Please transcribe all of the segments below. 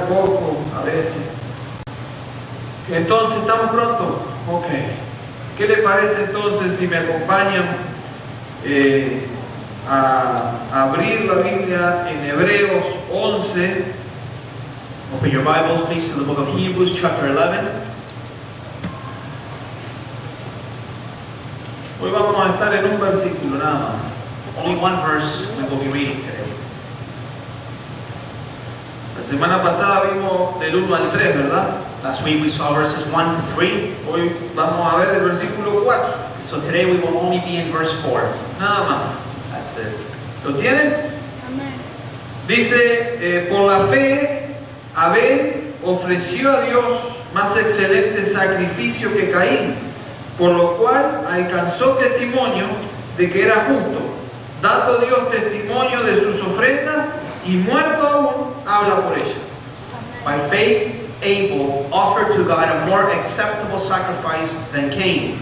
poco a veces. Entonces, ¿estamos prontos? Ok. ¿Qué le parece entonces si me acompañan a abrir la Biblia en Hebreos 11? Open your Bibles, please, to the book of Hebrews, chapter 11. Hoy vamos a estar en un versículo nada más. Only one verse we will be reading today. La semana pasada vimos del 1 al 3, ¿verdad? Last week we saw verses 1 to 3. Hoy vamos a ver el versículo 4. So today we will only be in verse 4. Nada más. That's it. ¿Lo tienen? Amén. Dice, por la fe, Abel ofreció a Dios más excelente sacrificio que Caín, por lo cual alcanzó testimonio de que era justo, dando Dios testimonio de sus ofrendas y muerto aún habla por ella. By faith, Abel offered to God a more acceptable sacrifice than Cain,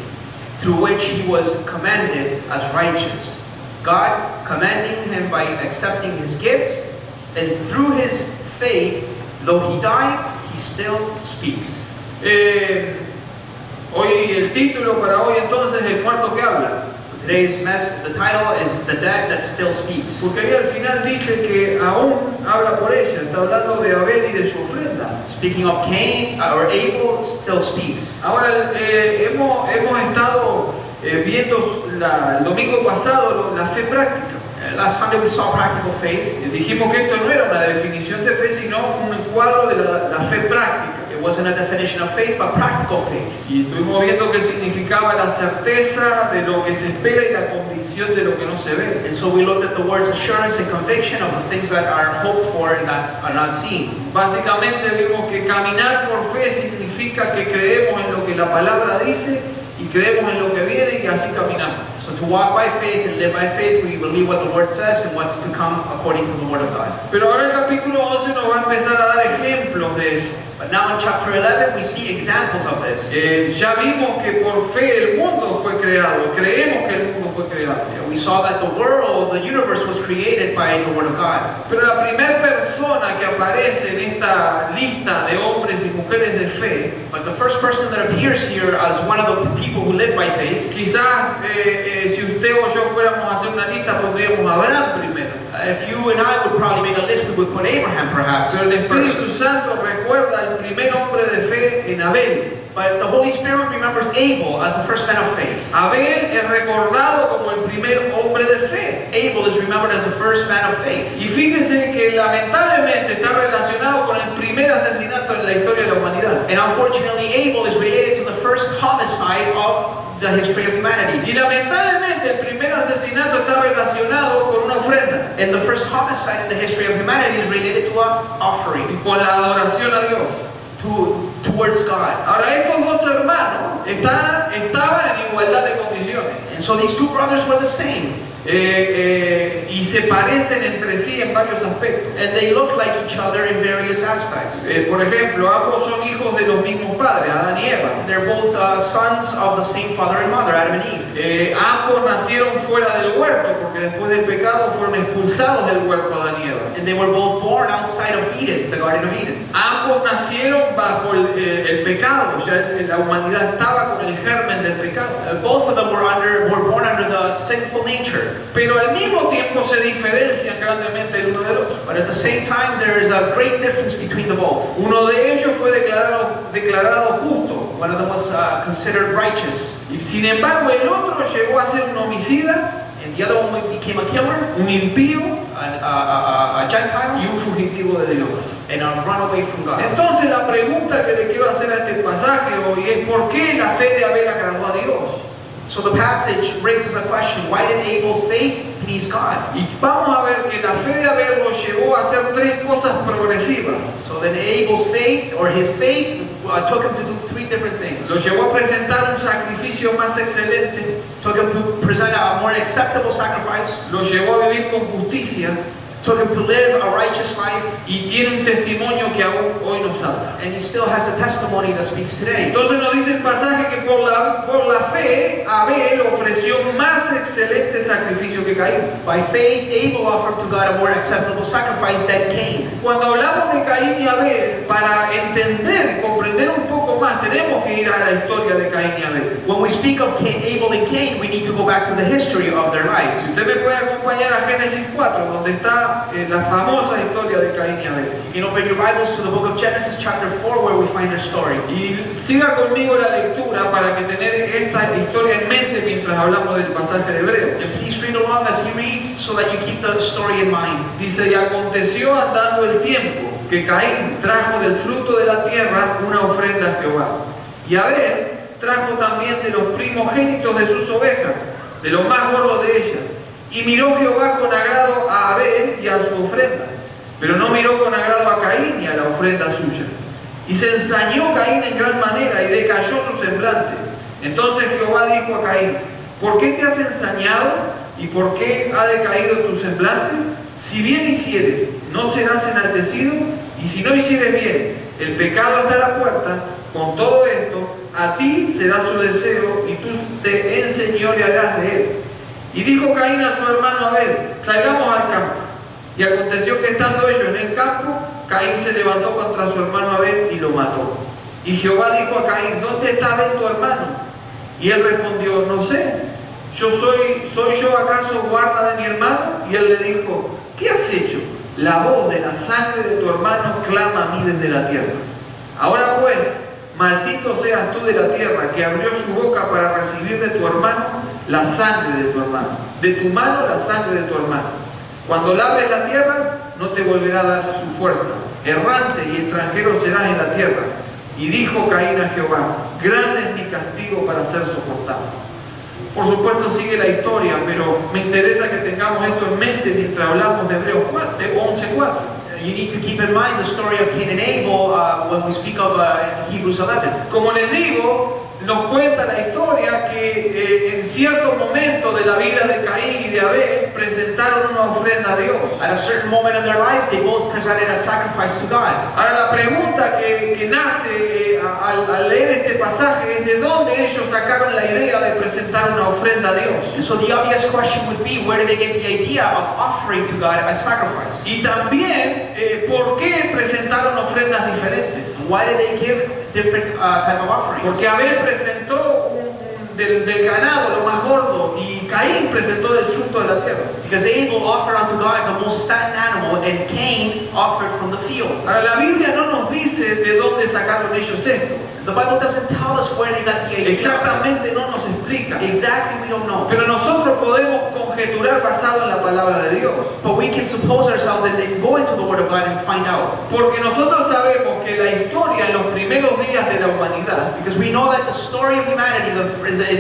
through which he was commended as righteous, God commending him by accepting his gifts, and through his faith, though he died, he still speaks. Hoy el título para hoy entonces es el muerto que habla. So today's the title is The Dead That Still Speaks. Porque ahí al final dice que aún habla por ella, está hablando de Abel y de su ofrenda. Speaking of Cain, or Abel still speaks. Ahora hemos estado viendo el domingo pasado la fe práctica. Last Sunday we saw practical faith. Dijimos que esto no era una definición de fe, sino un cuadro de la fe práctica. It wasn't a definition of faith, but practical faith. Y estuvimos viendo que significaba la certeza de lo que se espera y la convicción de lo que no se ve. And so we looked at the words assurance and conviction of the things that are hoped for and that are not seen. Básicamente vimos que caminar por fe significa que creemos en lo que la palabra dice y creemos en lo que viene y así caminamos. So to walk by faith and live by faith, we believe what the Word says and what's to come according to the Word of God. Pero ahora el capítulo 11 nos va a empezar a dar ejemplos de eso. But now in chapter 11, we see examples of this. Ya vimos que por fe el mundo fue creado, creemos que el mundo fue creado. We saw that the world, the universe was created by the Word of God. Pero la primera persona que aparece en esta lista de hombres y mujeres de fe, But the first person that appears here as one of the people who live by faith, quizás si usted o yo fuéramos a hacer una lista pondríamos a Abraham primero. if you and I would probably make a list, we would put Abraham perhaps Pero el first. Espíritu Santo recuerda al primer hombre de fe en Abel. But the Holy Spirit remembers Abel as the first man of faith. Abel es recordado como el primer hombre de fe. Abel is remembered as the first man of faith. Y fíjense que lamentablemente está relacionado con el primer asesinato en la historia de la humanidad. And unfortunately, Abel is related to the first homicide of the history of humanity. Y lamentablemente el primer asesinato está relacionado con una ofrenda, And the first homicide in the history of humanity is related to an offering con la adoración a Dios. towards God. Ahora estos dos hermanos estaban en igualdad de condiciones And so these two brothers were the same. y se parecen entre sí en varios aspectos. And they look like each other in various aspects. Por ejemplo, ambos son hijos de los mismos padres, Adán y Eva. They're both sons of the same father and mother, Adam and Eve. Ambos nacieron fuera del huerto porque después del pecado fueron expulsados del huerto Adán y Eva. And they were both born outside of Eden, the Garden of Eden. Ambos nacieron bajo el pecado, ya la humanidad estaba con el germen del pecado. Both of them were born under the sinful nature. Pero al mismo tiempo se diferencian grandemente el uno del otro. But at the same time, there is a great difference between the both. Uno de ellos fue declarado justo. One of them was considered righteous, Y sin embargo el otro llegó a ser un homicida, and the other one became a killer, un impío a y Gentile, un fugitivo de Dios. and a runaway from God. Entonces la pregunta que le quiero hacer a este pasaje hoy es ¿por qué la fe de Abel agradó a Dios? So the passage raises a question: why did Abel's faith please God? Y vamos a ver que la fe de Abel lo llevó a hacer tres cosas progresivas. So then Abel's faith, or his faith, took him to do three different things. Lo llevó a presentar un sacrificio más excelente, Took him to present a more acceptable sacrifice. lo llevó a vivir con justicia took him to live a righteous life, y tiene un testimonio que aún hoy nos habla. and he still has a testimony that speaks today. Entonces nos dice el pasaje que por la fe Abel ofreció más excelente sacrificio que Caín. By faith, Abel offered to God a more acceptable sacrifice than Cain. Cuando hablamos de Caín y Abel, para entender y comprender un poco más, tenemos que ir a la historia de Caín y Abel. When we speak of Abel and Cain, we need to go back to the history of their lives. Usted me puede acompañar a Génesis 4, donde está la famosa historia de Caín y Abel. You can open your Bibles to the book of Genesis chapter 4 where we find their story. Y siga conmigo la lectura para que tener esta historia en mente mientras hablamos del pasaje de Hebreos. And please read along as he reads so that you keep the story in mind. Dice, y aconteció andando el tiempo que Caín trajo del fruto de la tierra una ofrenda a Jehová. Y Abel trajo también de los primogénitos de sus ovejas, de lo más gordo de ellas. Y miró Jehová con agrado a Abel y a su ofrenda, pero no miró con agrado a Caín y a la ofrenda suya. Y se ensañó Caín en gran manera y decayó su semblante. Entonces Jehová dijo a Caín, ¿por qué te has ensañado y por qué ha decaído tu semblante? Si bien hicieres, no serás enaltecido, y si no hicieres bien, el pecado está a la puerta. Con todo esto, a ti será su deseo y tú te enseñorearás de él. Y dijo Caín a su hermano Abel, salgamos al campo. Y aconteció que estando ellos en el campo, Caín se levantó contra su hermano Abel y lo mató. Y Jehová dijo a Caín, ¿dónde está Abel tu hermano? Y él respondió, no sé, ¿soy yo acaso guarda de mi hermano? Y él le dijo, ¿qué has hecho? La voz de la sangre de tu hermano clama a mí desde la tierra. Ahora pues, maldito seas tú de la tierra, que abrió su boca para recibir de tu hermano la sangre de tu hermano, de tu mano la sangre de tu hermano. Cuando labres la tierra, no te volverá a dar su fuerza. Errante y extranjero serás en la tierra. Y dijo Caín a Jehová, grande es mi castigo para ser soportado. Por supuesto sigue la historia, pero me interesa que tengamos esto en mente mientras hablamos de Hebreos 11:4. You need to keep in mind the story of Cain and Abel when we speak of Hebrews 11. Como les digo, nos cuenta la historia que en cierto momento de la vida de Caín y de Abel presentaron una ofrenda a Dios. At a certain moment in their lives, they both presented a sacrifice to God. Ahora la pregunta que nace al leer este pasaje es de dónde ellos sacaron la idea de presentar una ofrenda a Dios. And so the obvious question would be, where did they get the idea of offering to God a sacrifice? Y también, ¿por qué presentaron ofrendas diferentes? Why did they give different type of offerings? Porque Abel presentó del ganado lo más gordo y Caín presentó del fruto de la tierra. Because Abel offered unto God the most fattened animal, and Cain offered from the field. Ahora la Biblia no nos dice de dónde sacaron ellos esto. The Bible doesn't tell us where they got the idea. Exactamente no nos explica. Exactly, we don't know. Pero nosotros podemos conjeturar basado en la palabra de Dios. But we can suppose ourselves and then go into the Word of God and find out. Porque nosotros sabemos que la historia en los primeros días de la humanidad, Because we know that the story of humanity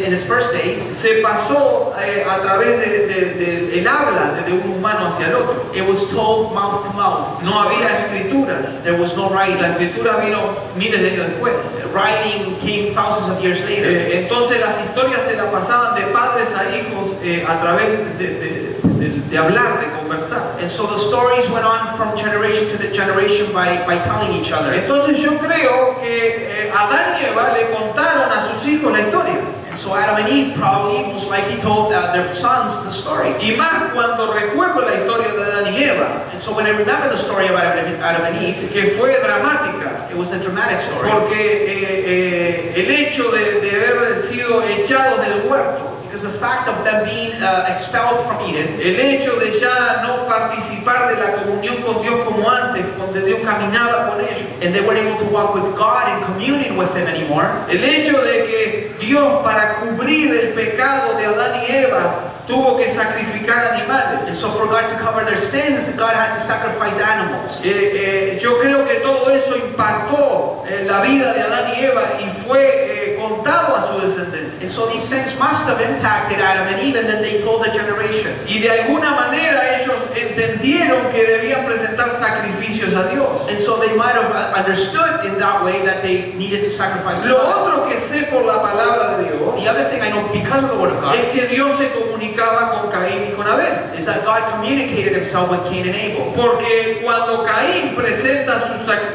in its first days, se pasó a través del habla de un humano hacia el otro. it was told mouth to mouth. No había escrituras. There was no La writing. escritura vino miles de años después. Writing came thousands of years later. Entonces las historias se las pasaban de padres a hijos a través de hablar, de conversar. And so the stories went on from generation to generation by telling each other. Entonces yo creo que Adán y Eva le contaron a sus hijos la historia. And so Adam and Eve probably most likely told their sons the story. Y más cuando recuerdo la historia de Adán y Eva, And so when I remember the story about Adam and Eve, que fue dramática, it was a dramatic story. porque el hecho de haber sido echados del huerto, Because the fact of them being expelled from Eden, el hecho de ya no participar de la comunión con Dios como antes, donde Dios caminaba con ellos, and they weren't able to walk with God and communing with Him anymore, el hecho de que Dios, para cubrir el pecado de Adán y Eva, tuvo que sacrificar animales. and so for God to cover their sins, God had to sacrifice animals. Yo creo que todo eso impactó la vida de Adán y Eva y fue contado a su descendencia. And so these things must have impacted Adam and Eve, and then they told their generation. Y de alguna manera ellos entendieron que debían presentar presentar sacrificios a Dios. And so they might have understood in that way that they needed to sacrifice. Lo otro que sé por la palabra de Dios The other thing I know because of the word of God es que Dios se comunicaba con Caín y con Abel. is that God communicated himself with Cain and Abel. Porque cuando Caín presenta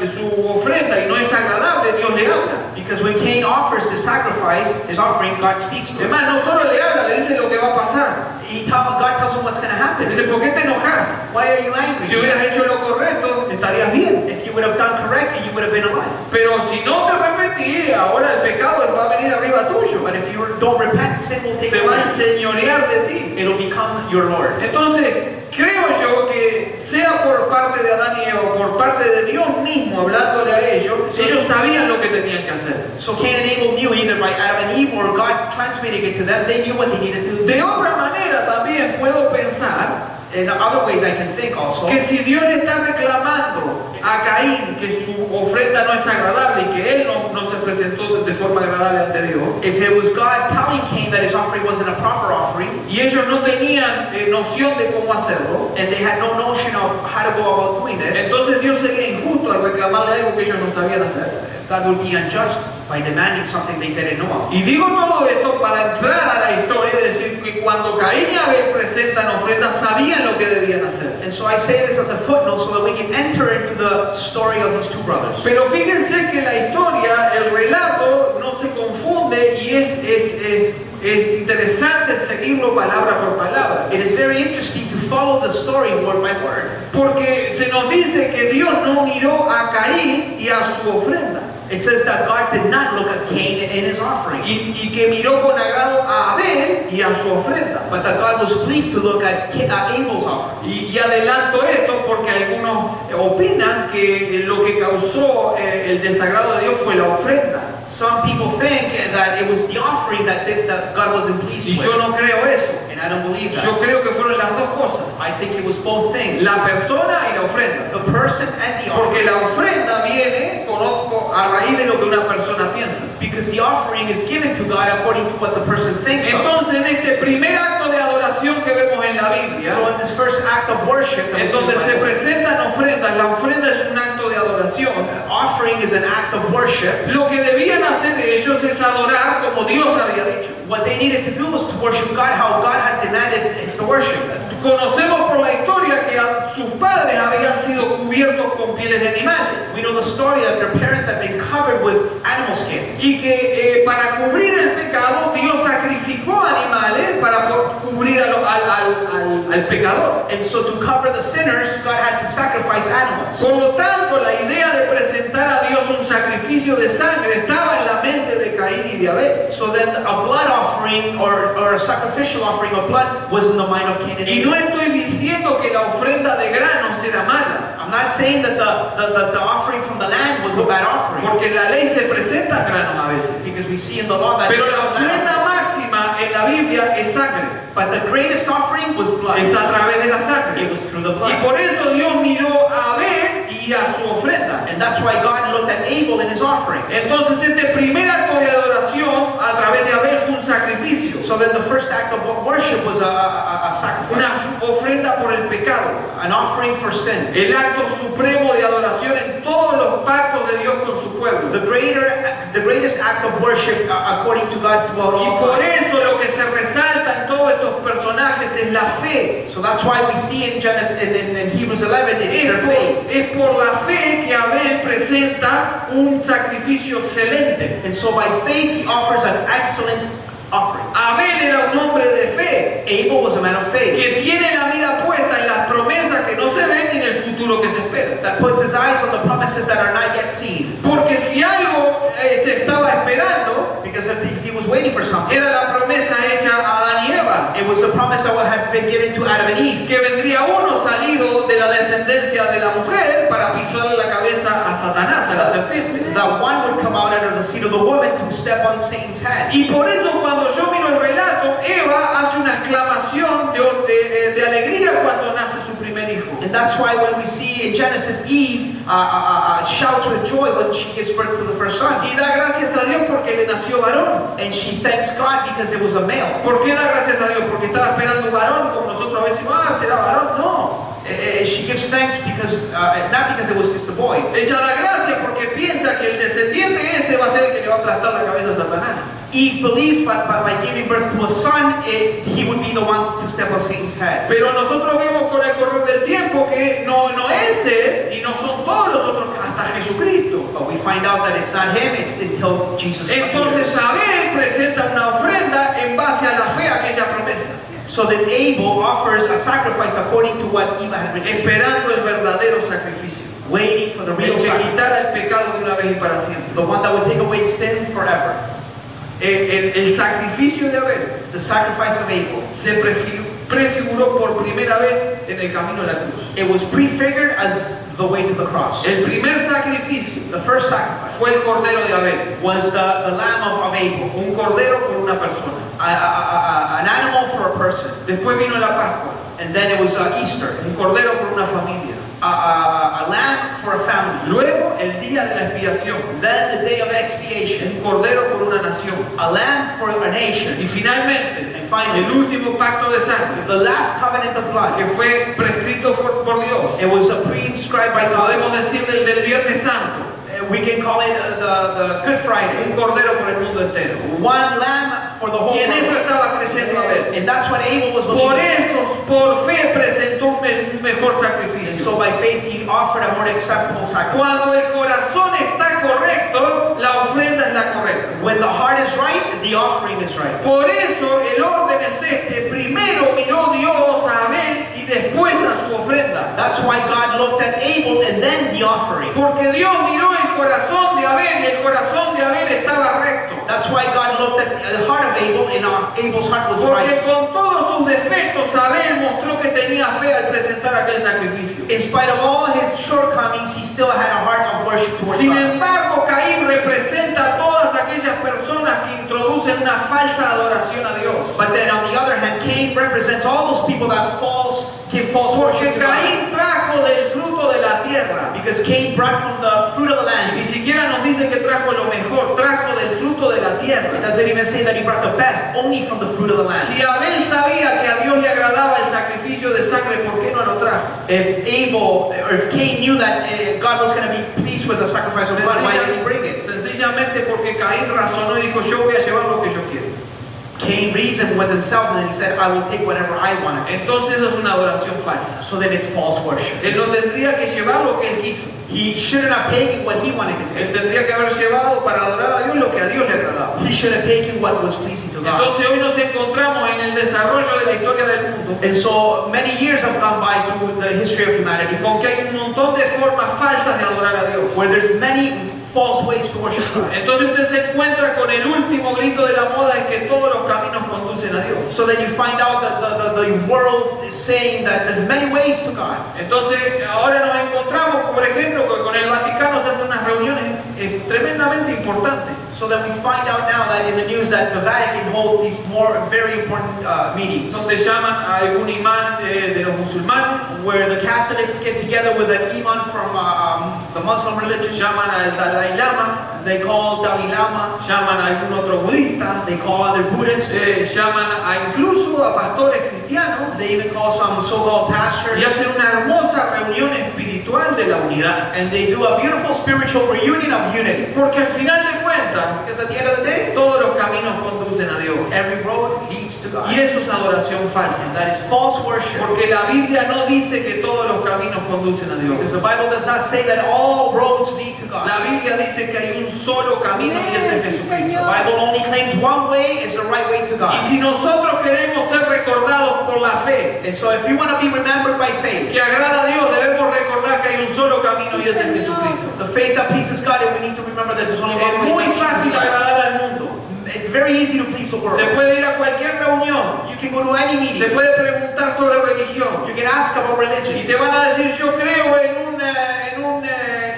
su ofrenda y no es agradable, Dios le habla. Because when Cain offers his sacrifice, his offering, God speaks to him. Además, no solo le habla, le dice lo que va a pasar. God tells him what's going to happen. Dice, ¿por qué te enojas? Why are you angry? Si hubieras hecho lo correcto, estarías bien. If you would have done correctly, you would have been alive. Pero si no te arrepentí, ahora el pecado va a venir arriba tuyo. But if you don't repent, sin will take Se va a over. enseñorear de ti. It'll become your Lord. Entonces, creo yo que sea por parte de Adán y Eva o por parte de Dios mismo hablándole a ellos, ellos sabían lo que tenían que hacer. So Cain and Abel knew either by Adam and Eve or God transmitting it to them, they knew what they needed to do. De otra manera también puedo pensar In other ways I can think also que si Dios le está reclamando a Caín que su ofrenda no es agradable y que él no se presentó de forma agradable ante Dios, if it was God telling Cain that his offering wasn't a proper offering, y ellos no tenían noción de cómo hacerlo, and they had no notion of how to go about doing this, entonces Dios sería injusto al reclamarle algo que ellos no sabían hacer. God would be unjust by demanding something they didn't know of. Y digo todo esto para entrar a la historia y decir que cuando Caín y Abel presentan ofrendas sabían lo que debían hacer. And so I say this as a footnote so that we can enter into the story of these two brothers. Pero fíjense que la historia, el relato, no se confunde y es interesante seguirlo palabra por palabra. It is very interesting to follow the story word by word. Porque se nos dice que Dios no miró a Caín y a su ofrenda. It says that God did not look at Cain in his offering, Y que miró con agrado a Abel y a su ofrenda. but that God was pleased to look at Abel's offering. Y adelanto esto porque algunos opinan que lo que causó el desagrado de Dios fue la ofrenda. Some people think that it was the offering that God wasn't pleased Y with. yo no creo eso. And I don't believe that. Yo creo que fueron las dos cosas. I think it was both things. La persona y la ofrenda. The person and the Porque offering. la ofrenda viene a raíz de lo que una persona piensa. Because the offering is given to God according to what the person thinks of. Entonces en este primer acto de adoración que vemos en la Biblia, So in this first act of worship, that we en see in donde the se Bible, presentan ofrendas, la ofrenda es un acto de adoración. offering is an act of worship. Lo que debían hacer ellos es adorar como Dios había dicho. What they needed to do was to worship God how God had demanded the worship. Conocemos por la historia que sus padres habían sido cubiertos con pieles de animales We know the story that their parents had been covered with animal skins. y que para cubrir el pecado Dios sacrificó animales para cubrir al pecador. And so to cover the sinners, God had to sacrifice animals. Por lo tanto, la idea de presentar a Dios un sacrificio de sangre estaba en la mente de Caín y de Abel. So then a blood offering or a sacrificial offering of blood was in the mind of Cain and Y Abel. no estoy diciendo que la ofrenda de granos era mala, I'm not saying that the offering from the land was a bad offering, porque en la ley se presentan granos a veces. because we see in the law that. Pero la ofrenda máxima en la Biblia es sangre, But the greatest offering was blood. es a través de la It sangre. was through the Y blood. por eso Dios miró a Abel y a su ofrenda. And that's why God looked at Abel in his offering. Entonces este primer acto de adoración a través de Abel fue un sacrificio, So then the first act of worship was a sacrifice, una ofrenda por el pecado, an offering for sin. el acto supremo de adoración en todos los pactos de Dios con su pueblo. The greatest act of worship according to God throughout Y all por time. eso lo que se resalta en todos estos personajes es la fe. So that's why we see in Genesis in Hebrews 11 it's their faith. Es por la fe que Abel presenta un sacrificio excelente. And so by faith he offers an excellent offering. Abel era un hombre de fe Abel was a man of faith que tiene la mira puesta en las promesas que no se ven ni en el futuro que se espera. that puts his eyes on the promises that are not yet seen. Porque si algo se estaba esperando, Because if he was waiting for something, era la promesa hecha a Adán y Eva, it was the promise that had been given to Adam and Eve. que vendría uno salido de la descendencia de la mujer para pisarle la cabeza a Satanás, a la serpiente. That one would come out under the seed of the woman to step on Satan's head. Y por eso cuando yo miro el relato, Eva hace una exclamación de alegría cuando nace su primer hijo. And that's why when we see in Genesis Eve shout with joy when she gives birth to the first son. Y da gracias a Dios porque le nació varón. And she thanks God because it was a male. ¿Por qué da gracias a Dios? Porque estaba esperando un varón, como nosotros a veces decimos, será varón. No. she gives thanks because, not because it was just a boy. Ella da gracias porque piensa que el descendiente ese va a ser el que le va a aplastar la cabeza a Satanás. Eve believes by giving birth to a son, he would be the one to step on Satan's head. Pero nosotros vemos con el correr del tiempo que no es él y no son todos los otros hasta Jesucristo. But we find out that it's not him, it's until Jesus Entonces Abel presenta una ofrenda en base a la fe a aquella promesa, So that Abel offers a sacrifice according to what Eve had received, esperando el verdadero sacrificio, waiting for the el real que sacrifice, quitara el pecado de una vez y para siempre. the one that would take away sin forever. El sacrificio de Abel The sacrifice of Abel. se prefiguró por primera vez en el camino de la cruz. It was prefigured as the way to the cross. El primer sacrificio The first sacrifice fue el cordero de Abel, was the lamb of Abel, un cordero por una persona. an animal for a person. Después vino la Pascua, And then it was Easter, un cordero por una familia. a lamb for a family. Luego el día de la expiación, Then the day of expiation, un cordero por una nación. a lamb for a Y nation. finalmente, And finally, el último pacto de sangre the last covenant of blood. que fue prescrito por Dios. It was prescribed by God. Podemos decir el del Viernes Santo, We can call it the Good Friday. un cordero por el mundo entero. One lamb for the whole Y en eso world. estaba creciendo Abel. And that's what Abel was Por believing. eso, por fe presentó un mejor And sacrificio. so by faith he offered a more acceptable sacrifice. Cuando el corazón está correcto, la ofrenda es la correcta. When the heart is right, the offering is right. Por eso el orden es este. Primero miró Dios a Abel y después a su ofrenda. That's why God looked at Abel and then the offering. Porque Dios miró el corazón de Abel y el corazón de Abel estaba recto. That's why God looked at the heart of Abel and Abel's heart was Porque right. con todos sus defectos Abel mostró que tenía fe al presentar aquel sacrificio. In spite of all his shortcomings, he still had a heart of worship towards Sin God. embargo, Caín representa a todas aquellas personas que introducen una falsa adoración a Dios. But then on the other hand, Cain represents all those people that give false worship Porque to God. Caín trajo del fruto de la tierra. Because Cain brought from the fruit of the Ni land. siquiera nos dice que trajo lo mejor, trajo del fruto de la It tierra. doesn't even say that he brought the best, only from the fruit of the land. Si Abel sabía que a Dios le agradaba el sacrificio de sangre, ¿por qué no lo trajo? If Abel or if Cain knew that God was going to be pleased with the sacrifice of blood, why didn't he bring it? Sencillamente porque Caín razonó y dijo, yo voy a llevar lo que yo quiero. Cain reasoned with himself and then he said, I will take whatever I want to take. Entonces eso es una adoración falsa. So then it's false worship. Él no tendría que llevar lo que él quiso. He shouldn't have taken what he wanted to Él take. tendría que haber llevado para adorar a Dios lo que a Dios le agradaba. He should have taken what was pleasing to God. Entonces hoy nos encontramos en el desarrollo de la historia del mundo And so many years have gone by through the history of humanity con que hay un montón de formas falsas de adorar a Dios. where there's many false ways to worship God. Entonces usted se encuentra con el último grito de la moda en que todos los caminos conducen a Dios. So then you find out that the world is saying that there's many ways to God. Entonces ahora nos encontramos, por ejemplo, que con el Vaticano se hacen unas reuniones tremendamente importantes. So then we find out now that in the news that the Vatican holds these very important meetings Donde llaman a algún imán de los musulmanes, where the Catholics get together with an imam from the Muslim religion. llaman al Dalai Lama, They call Dalai Lama. llaman a algún otro budista, They call other Buddhists. llaman a incluso a pastores cristianos They even call some so-called y pastors. hacen una hermosa reunión espiritual de la unidad. And they do a beautiful spiritual reunion of unity. Porque al final de cuentas, Because at the end of the day, todos los caminos conducen a Dios. every road leads to God. Y eso es adoración falsa. That is false worship. Porque la Biblia no dice que todos los caminos conducen a Because Dios. the Bible does not say that all roads lead to God. La Biblia dice que hay un solo camino y ese es Jesucristo. The Bible only claims one way is the right way to Y God. si nosotros queremos ser recordados por la fe, And so if you want to be remembered by faith, que agrada a Dios, debemos recordar que hay un solo camino y ese es Jesucristo. the faith that pleases God, and we need to remember that there's only Es one way. muy to fácil please God. agradar al mundo. It's very easy to please the world. Se puede ir a cualquier reunión, You can go to any se meeting. puede preguntar sobre religión You can ask about y religion. te van a decir, yo creo en un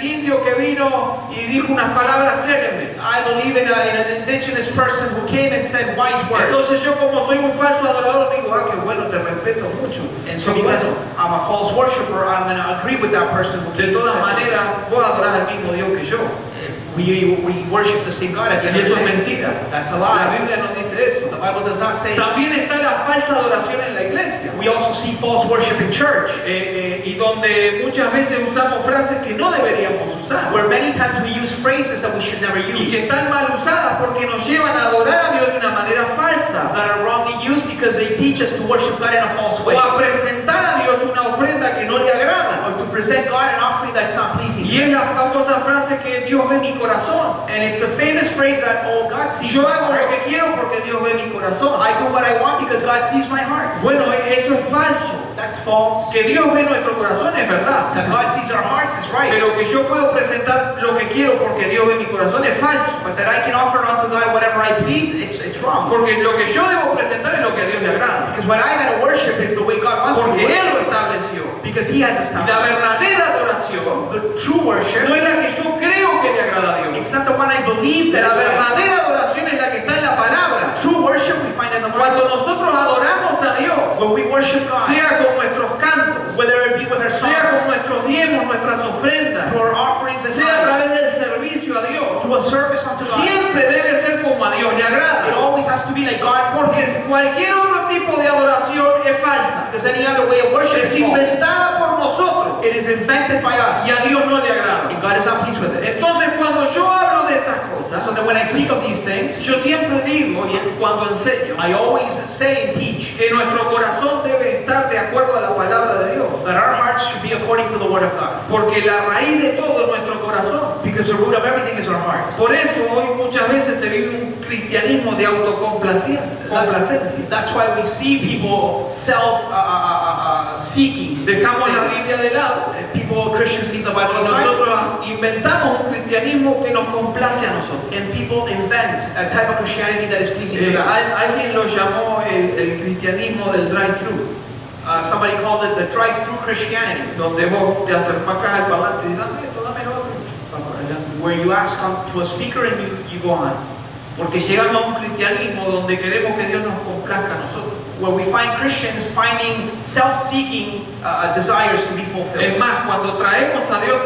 indio que vino y dijo unas palabras célebres. I believe in an indigenous person who came and said wise words. Entonces yo, como soy un falso adorador, digo, ah, qué bueno, te respeto mucho. And so because I'm a false worshiper, I'm going to agree with that person who De came and todas said maneras, vos adorás al mismo Dios que yo. we worship the same God at the Y end of eso the es day. mentira. That's a La lie. Biblia no dice eso. The Bible does not say that. También está la falsa adoración en la iglesia. We also see false worship in church. Y donde donde muchas veces usamos frases que no deberíamos usar where many times we use phrases that we should never y que use, están mal usadas porque nos llevan a adorar a Dios de una manera falsa that are wrongly used because they teach us to worship God in a false way, o a presentar a Dios una ofrenda que no le agrada. or to present God an offering that's not pleasing. Y es la famosa frase que Dios ve mi corazón. And it's a famous phrase that, oh, God sees Yo my hago lo heart. que quiero porque Dios ve mi corazón. I do what I want because God sees my heart. Bueno, eso es falso. That's false. Que Dios ve nuestro corazón es verdad. That God sees our hearts is right. Pero que yo puedo presentar lo que quiero porque Dios ve mi corazón es falso. But that I can offer unto God whatever I please, it's wrong. Porque lo que yo debo presentar es lo que a Dios le agrada. Because what I gotta worship is the way God wants me Porque to Él worship. lo estableció. Because He has La established. verdadera adoración The true worship, no es la que yo creo que le agrada a Dios. it's not the one I believe that La is right. verdadera adoración es la que está en la palabra. True worship we find in the Cuando Bible. nosotros adoramos a Dios, When we worship God, sea con nuestros cantos, whether it be with our sea con songs, nuestros diezmos, nuestras ofrendas, through our offerings and sea a tithes, través del servicio a Dios, through a service unto God, siempre debe ser como a Dios le it agrada. always has to be like God, Porque cualquier otro tipo de adoración es falsa. because any other way of worship Es is false. inventada por nosotros It is invented by us, y a Dios no le agrada. and God is not pleased with it. Entonces cuando yo hablo de estas cosas, So that when I speak of these things, yo siempre digo, y cuando enseño, I always say and teach que nuestro corazón debe estar de acuerdo a la palabra de Dios. that our hearts should be according to the Word of God, Porque la raíz de todo es nuestro corazón. because the root of everything is our hearts. Por eso hoy muchas veces se vive un cristianismo de autocomplacencia. That's why we see people self-seeking. Dejamos la Biblia de lado People, Christians, leave the Bible y aside, nosotros inventamos un cristianismo que nos complace a nosotros. and people invent a type of Christianity that is pleasing to God. Alguien lo llamó el cristianismo del drive-thru, Somebody called it the drive-through Christianity, donde vos te acercás al parlante y dame esto, dame lo otro. Va por allá. where you ask to a speaker and you go on. Porque llegamos a un cristianismo donde queremos que Dios nos complazca a nosotros. Where we find Christians finding self-seeking desires to be Es fulfilled. más, cuando traemos a Dios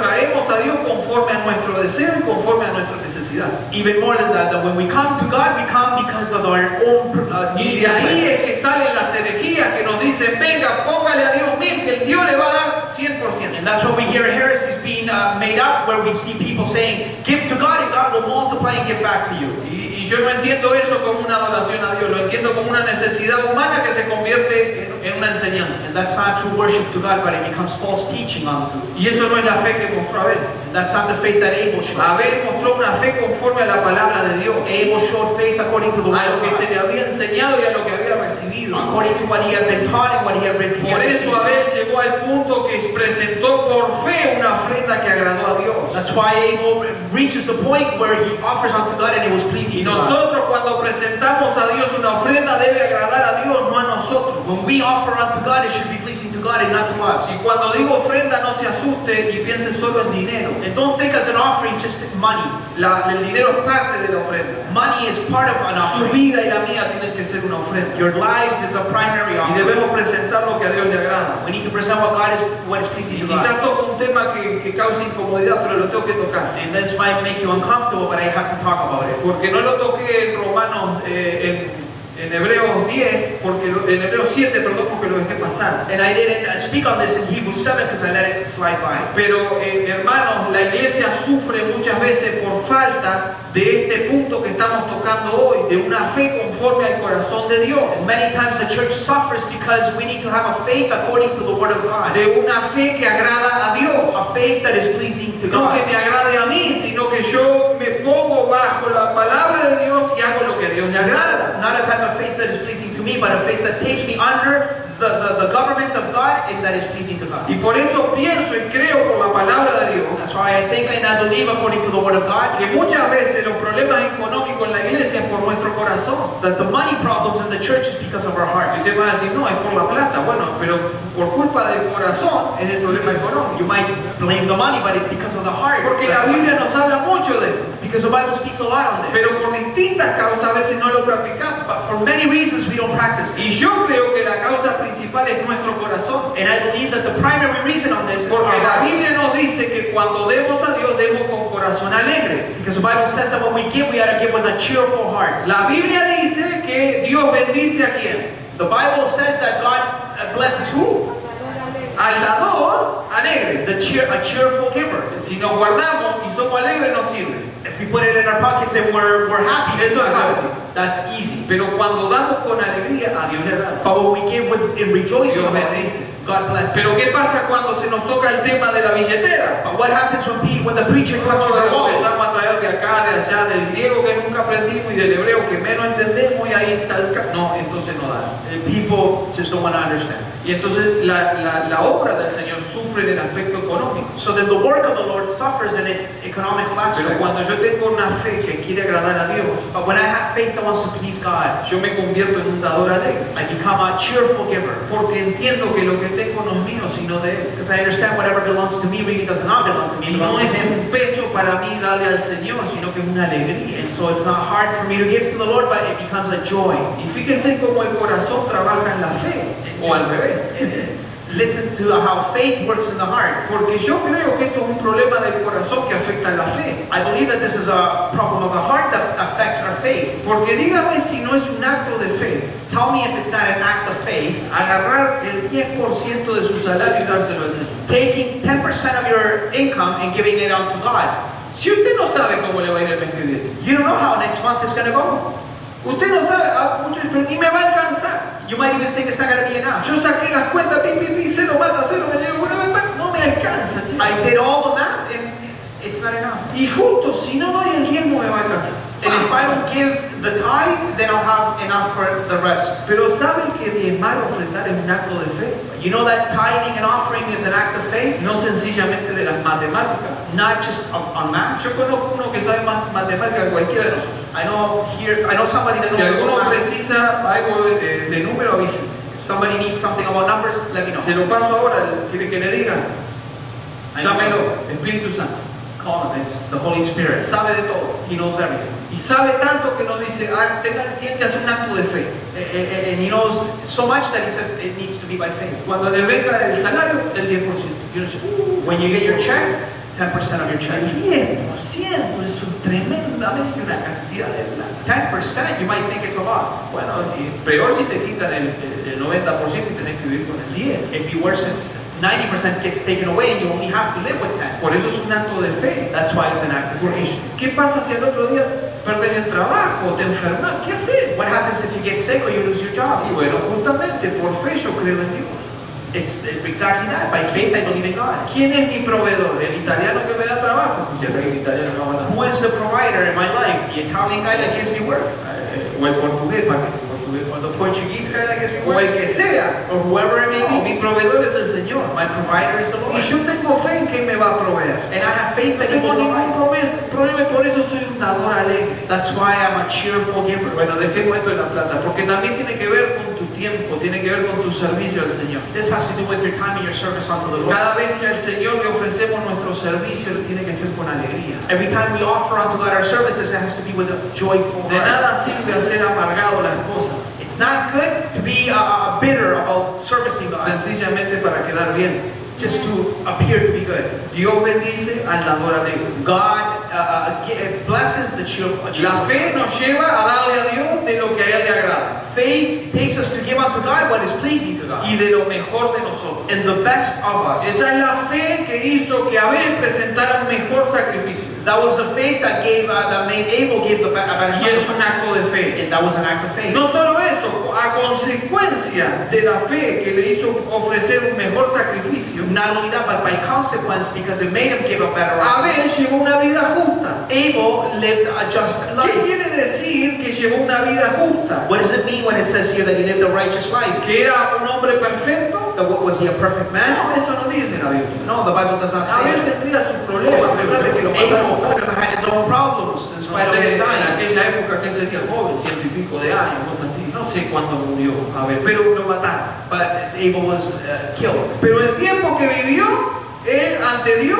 conforme a nuestro deseo y conforme a nuestra necesidad. Even more than that when we come to God, we come because of our own Y needs de and ahí plans. es que salen las herejías que nos dicen, venga, póngale a Dios 1000, que el Dios le va a dar 100%. And that's when we hear heresies being made up, where we see people saying, give to God and God will multiply and give back to you. Y yo no entiendo eso como una adoración a Dios, lo entiendo como una necesidad humana que se convierte en una enseñanza. And that's not true worship to God, but it becomes false teaching unto. Y eso no es la fe que mostró Abel. And that's not the faith that Abel showed. Abel mostró una fe conforme a la palabra de Dios, Abel showed faith according to the a word lo of que se God, le había enseñado y a lo que había recibido. according to what he had been taught and what he had been Por eso received. Abel llegó al punto que presentó por fe una ofrenda que agradó a Dios. That's why Abel reaches the point where he offers unto God and it was Y pleasing to God. nosotros cuando presentamos a Dios una ofrenda debe agradar a Dios, no a nosotros. When we offer unto God, it should be pleasing to God and not to us. Y cuando digo ofrenda no se asuste y piense solo en dinero. And don't think as an offering just money. El dinero es parte de la ofrenda. Money is part of an Su offering. vida y la mía tienen que ser una ofrenda. Your lives is a primary Y offering. debemos presentar lo que a Dios le agrada. We need to present what is pleasing Y to quizás God. toco un tema que causa incomodidad, pero lo tengo que tocar. And this might make you uncomfortable, but I have to talk about it. Porque no lo toqué en Romanos, en Hebreos 10, en Hebreos 7, perdón, porque lo dejé pasar. And I didn't speak on this in Hebrews 7 because I let it slide by. Pero hermanos, la iglesia sufre muchas veces por falta de este punto que estamos tocando hoy, de una fe conforme al corazón de Dios, Many times the church suffers because we need to have a faith according to the Word of God. de una fe que agrada a Dios. A faith that is pleasing to No que God. me agrade a mí, sino que yo me pongo bajo la palabra de Dios y hago lo que a Dios le agrada. Not a type of faith that is pleasing to me, but a faith that takes me under the government of God and that is pleasing to God. Y por eso pienso y creo por la palabra de Dios That's why I think and I believe according to the Word of God que muchas veces los problemas económicos en la iglesia es por nuestro corazón. that the money problems in the church is because of our Y hearts. se van a decir, no, es por la plata. Bueno, pero por culpa del corazón es el problema económico. You might blame the money, but it's because of the heart. Porque la Biblia nos habla mucho de esto. Because the Bible speaks a lot on Pero this. por distintas causas a veces no lo practicamos. But for many reasons we don't practice Y this. yo creo que la causa principal es nuestro corazón. And I believe that the primary reason on this is our Porque la hearts. Biblia nos dice que cuando demos a Dios, demos con corazón alegre. Because the Bible says that when we give, we ought to give with a cheerful heart. La Biblia dice que Dios bendice a quién. The Bible says that God blesses who? Al dador alegre. a cheerful giver. Si nos guardamos y somos alegres, no sirve. If we put it in our pockets and we're happy, Eso es fácil. that's easy. Pero cuando damos con alegría, a Dios le agrada. But when we give in rejoicing, Dios bendice. God bless us. Pero ¿qué pasa cuando se nos toca el tema de la billetera? But what happens when the preacher touches our wallet? Empezamos a traer de acá, de allá, del griego que nunca aprendimos y del hebreo que menos entendemos y ahí salga. No, entonces no da. People just don't want to understand. Y entonces la obra del Señor sufre en el aspecto económico. So then the work of the Lord suffers in its economical Pero aspect. cuando yo tengo una fe que quiere agradar a Dios, But when I have faith that wants to please God, yo me convierto en un dador alegre. I become a cheerful giver. Porque entiendo que lo que tengo no es mío, sino de Él. Because I understand whatever belongs to me really does not belong to me, Y it no belongs to es Him. un peso para mí darle al Señor, sino que es una alegría. And so it's not hard for me to give to the Lord, but it becomes a joy. Y fíjese cómo el corazón trabaja en la fe, o al revés. Listen to how faith works in the heart. Porque yo creo que esto es un problema del corazón que afecta a la fe. I believe that this is a problem of the heart that affects our faith. Porque dígame si no es un acto de fe, Tell me if it's not an act of faith, agarrar el 10% de su salario y dárselo al Señor. taking 10% of your income and giving it unto God. Si usted no sabe cómo le va a ir el mes que viene, You don't know how next month is going to go. usted no sabe, muchos dicen, y me va a alcanzar. You might even think it's not going to be enough. Yo saqué las cuentas, cero mata cero, me llevo una vez, no me alcanza, che. I did all the math and it's not enough. Y justo, si no doy el diezmo me va a alcanzar. And if I don't give the tithe, then I'll have enough for the rest. Pero ¿sabe que diezmar o ofrendar es un acto de fe? You know that tithing and offering is an act of faith, No sencillamente de las matemáticas. not just on math. Yo conozco uno que sabe más matemáticas que cualquiera de nosotros. I know somebody that Si knows alguno about math. precisa algo de número, avíseme. If somebody needs something about numbers, let me know. Se lo paso ahora, ¿quiere que le diga? I know Llámelo, Espíritu Santo. Call him. It's the Holy Spirit. Sabe de todo. He knows everything. Y sabe tanto que nos dice, tiene que hacer un acto de fe. And he knows so much that he says it needs to be by faith. Cuando le venga el salario, el 10%. Y uno dice, When you get your check, 10% of your check. el 10% es tremendamente una cantidad de plata. 10%, you might think it's a lot. Bueno, y peor si te quitan el 90% y tenés que vivir con el 10%. It'd be worse if 90% gets taken away and you only have to live with 10. Por eso es un acto de fe. That's why it's an act of Porque, faith. ¿qué pasa si el otro día perdes el trabajo o te enfermas? ¿Qué haces? What happens if you get sick or you lose your job? Y bueno, justamente por fe yo creo en Dios. It's exactly that. By faith, I believe in God. ¿Quién es mi proveedor? ¿El italiano que me da trabajo? Pues el italiano no va a dar. Who is the provider in my life? The Italian guy that gives me work? O el portugués, ¿para qué? Or the Portuguese guy that gives me O work? el que sea. Or whoever it may No, be? mi proveedor es el Señor. My provider is the Y Lord. yo tengo fe en que me va a proveer. And I have faith No that He tengo will ningún provide. problema y por eso soy un dador alegre. That's why I'm a cheerful giver. Bueno, dejemos esto de la plata, porque también tiene que ver con tu tiempo, tiene que ver con tu servicio al Señor. This has to do with your time and your service unto the Lord. Cada vez que al Señor le ofrecemos nuestro servicio, tiene que ser con alegría. Every time we offer unto God our services, it has to be with a joyful De heart. nada sirve hacer amargado las cosas, It's not good to be bitter about servicing God, sencillamente para quedar bien. just to appear to be good. Dios bendice al dador alegre. God blesses the cheerful. La fe nos lleva a darle a Dios de lo que a Él le agrada Faith takes us to give unto God what is pleasing to God y de lo mejor de nosotros. and the best of us. Esa es la fe que hizo que Abel presentara un mejor sacrificio. That was the faith that made Abel give a better Y es un sacrifice. acto de fe. And that was an act of faith. No solo eso, a consecuencia de la fe que le hizo ofrecer un mejor sacrificio, Not only that, but by consequence, because it made him give a better offering. Abel llevó una vida justa. Abel lived a just ¿Qué life. quiere decir que llevó una vida justa? What does it mean when it says here that he lived a righteous life? ¿Que era un hombre perfecto? Was he a perfect man? No, eso no dice la Biblia. No, the Bible does not say Abel that. tendría sus problemas, a pesar de que lo Abel mataron. could have had his own problems in No spite of sé, him en dying. aquella época, ¿qué sería joven? 100 y pico de años, cosas así. No sé cuándo murió Abel, pero lo mataron. But Abel was killed. Pero el tiempo que vivió, él ante Dios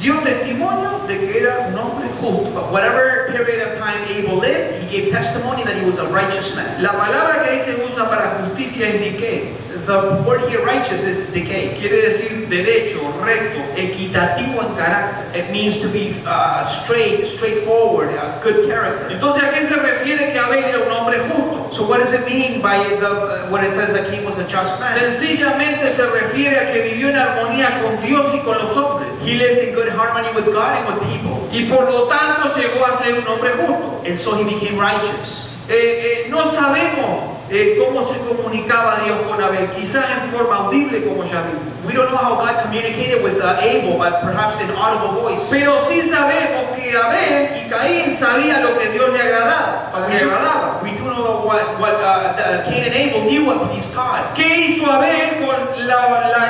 dio testimonio de que era un hombre justo. But whatever period of time Abel lived, he gave testimony that he was a righteous man. La palabra que ahí se usa para justicia es diké. The word here, righteous, is decay. Quiere decir derecho, recto, equitativo en carácter. It means to be straightforward, a good character. Entonces, ¿a qué se refiere que Abel era un hombre justo? So what does it mean by when it says that Cain was a just man? Sencillamente se refiere a que vivió en armonía con Dios y con los hombres. He lived in good harmony with God and with people. Y por lo tanto llegó a ser un hombre justo. And so he became righteous. No sabemos cómo se comunicaba Dios con Abel, quizás en forma audible como ya vimos. We don't know how God communicated with Abel, but perhaps in audible voice. Pero sí sabemos que Abel y Caín sabían lo que Dios le agradaba. We do know what Cain and Abel knew what pleased God. ¿Qué hizo Abel con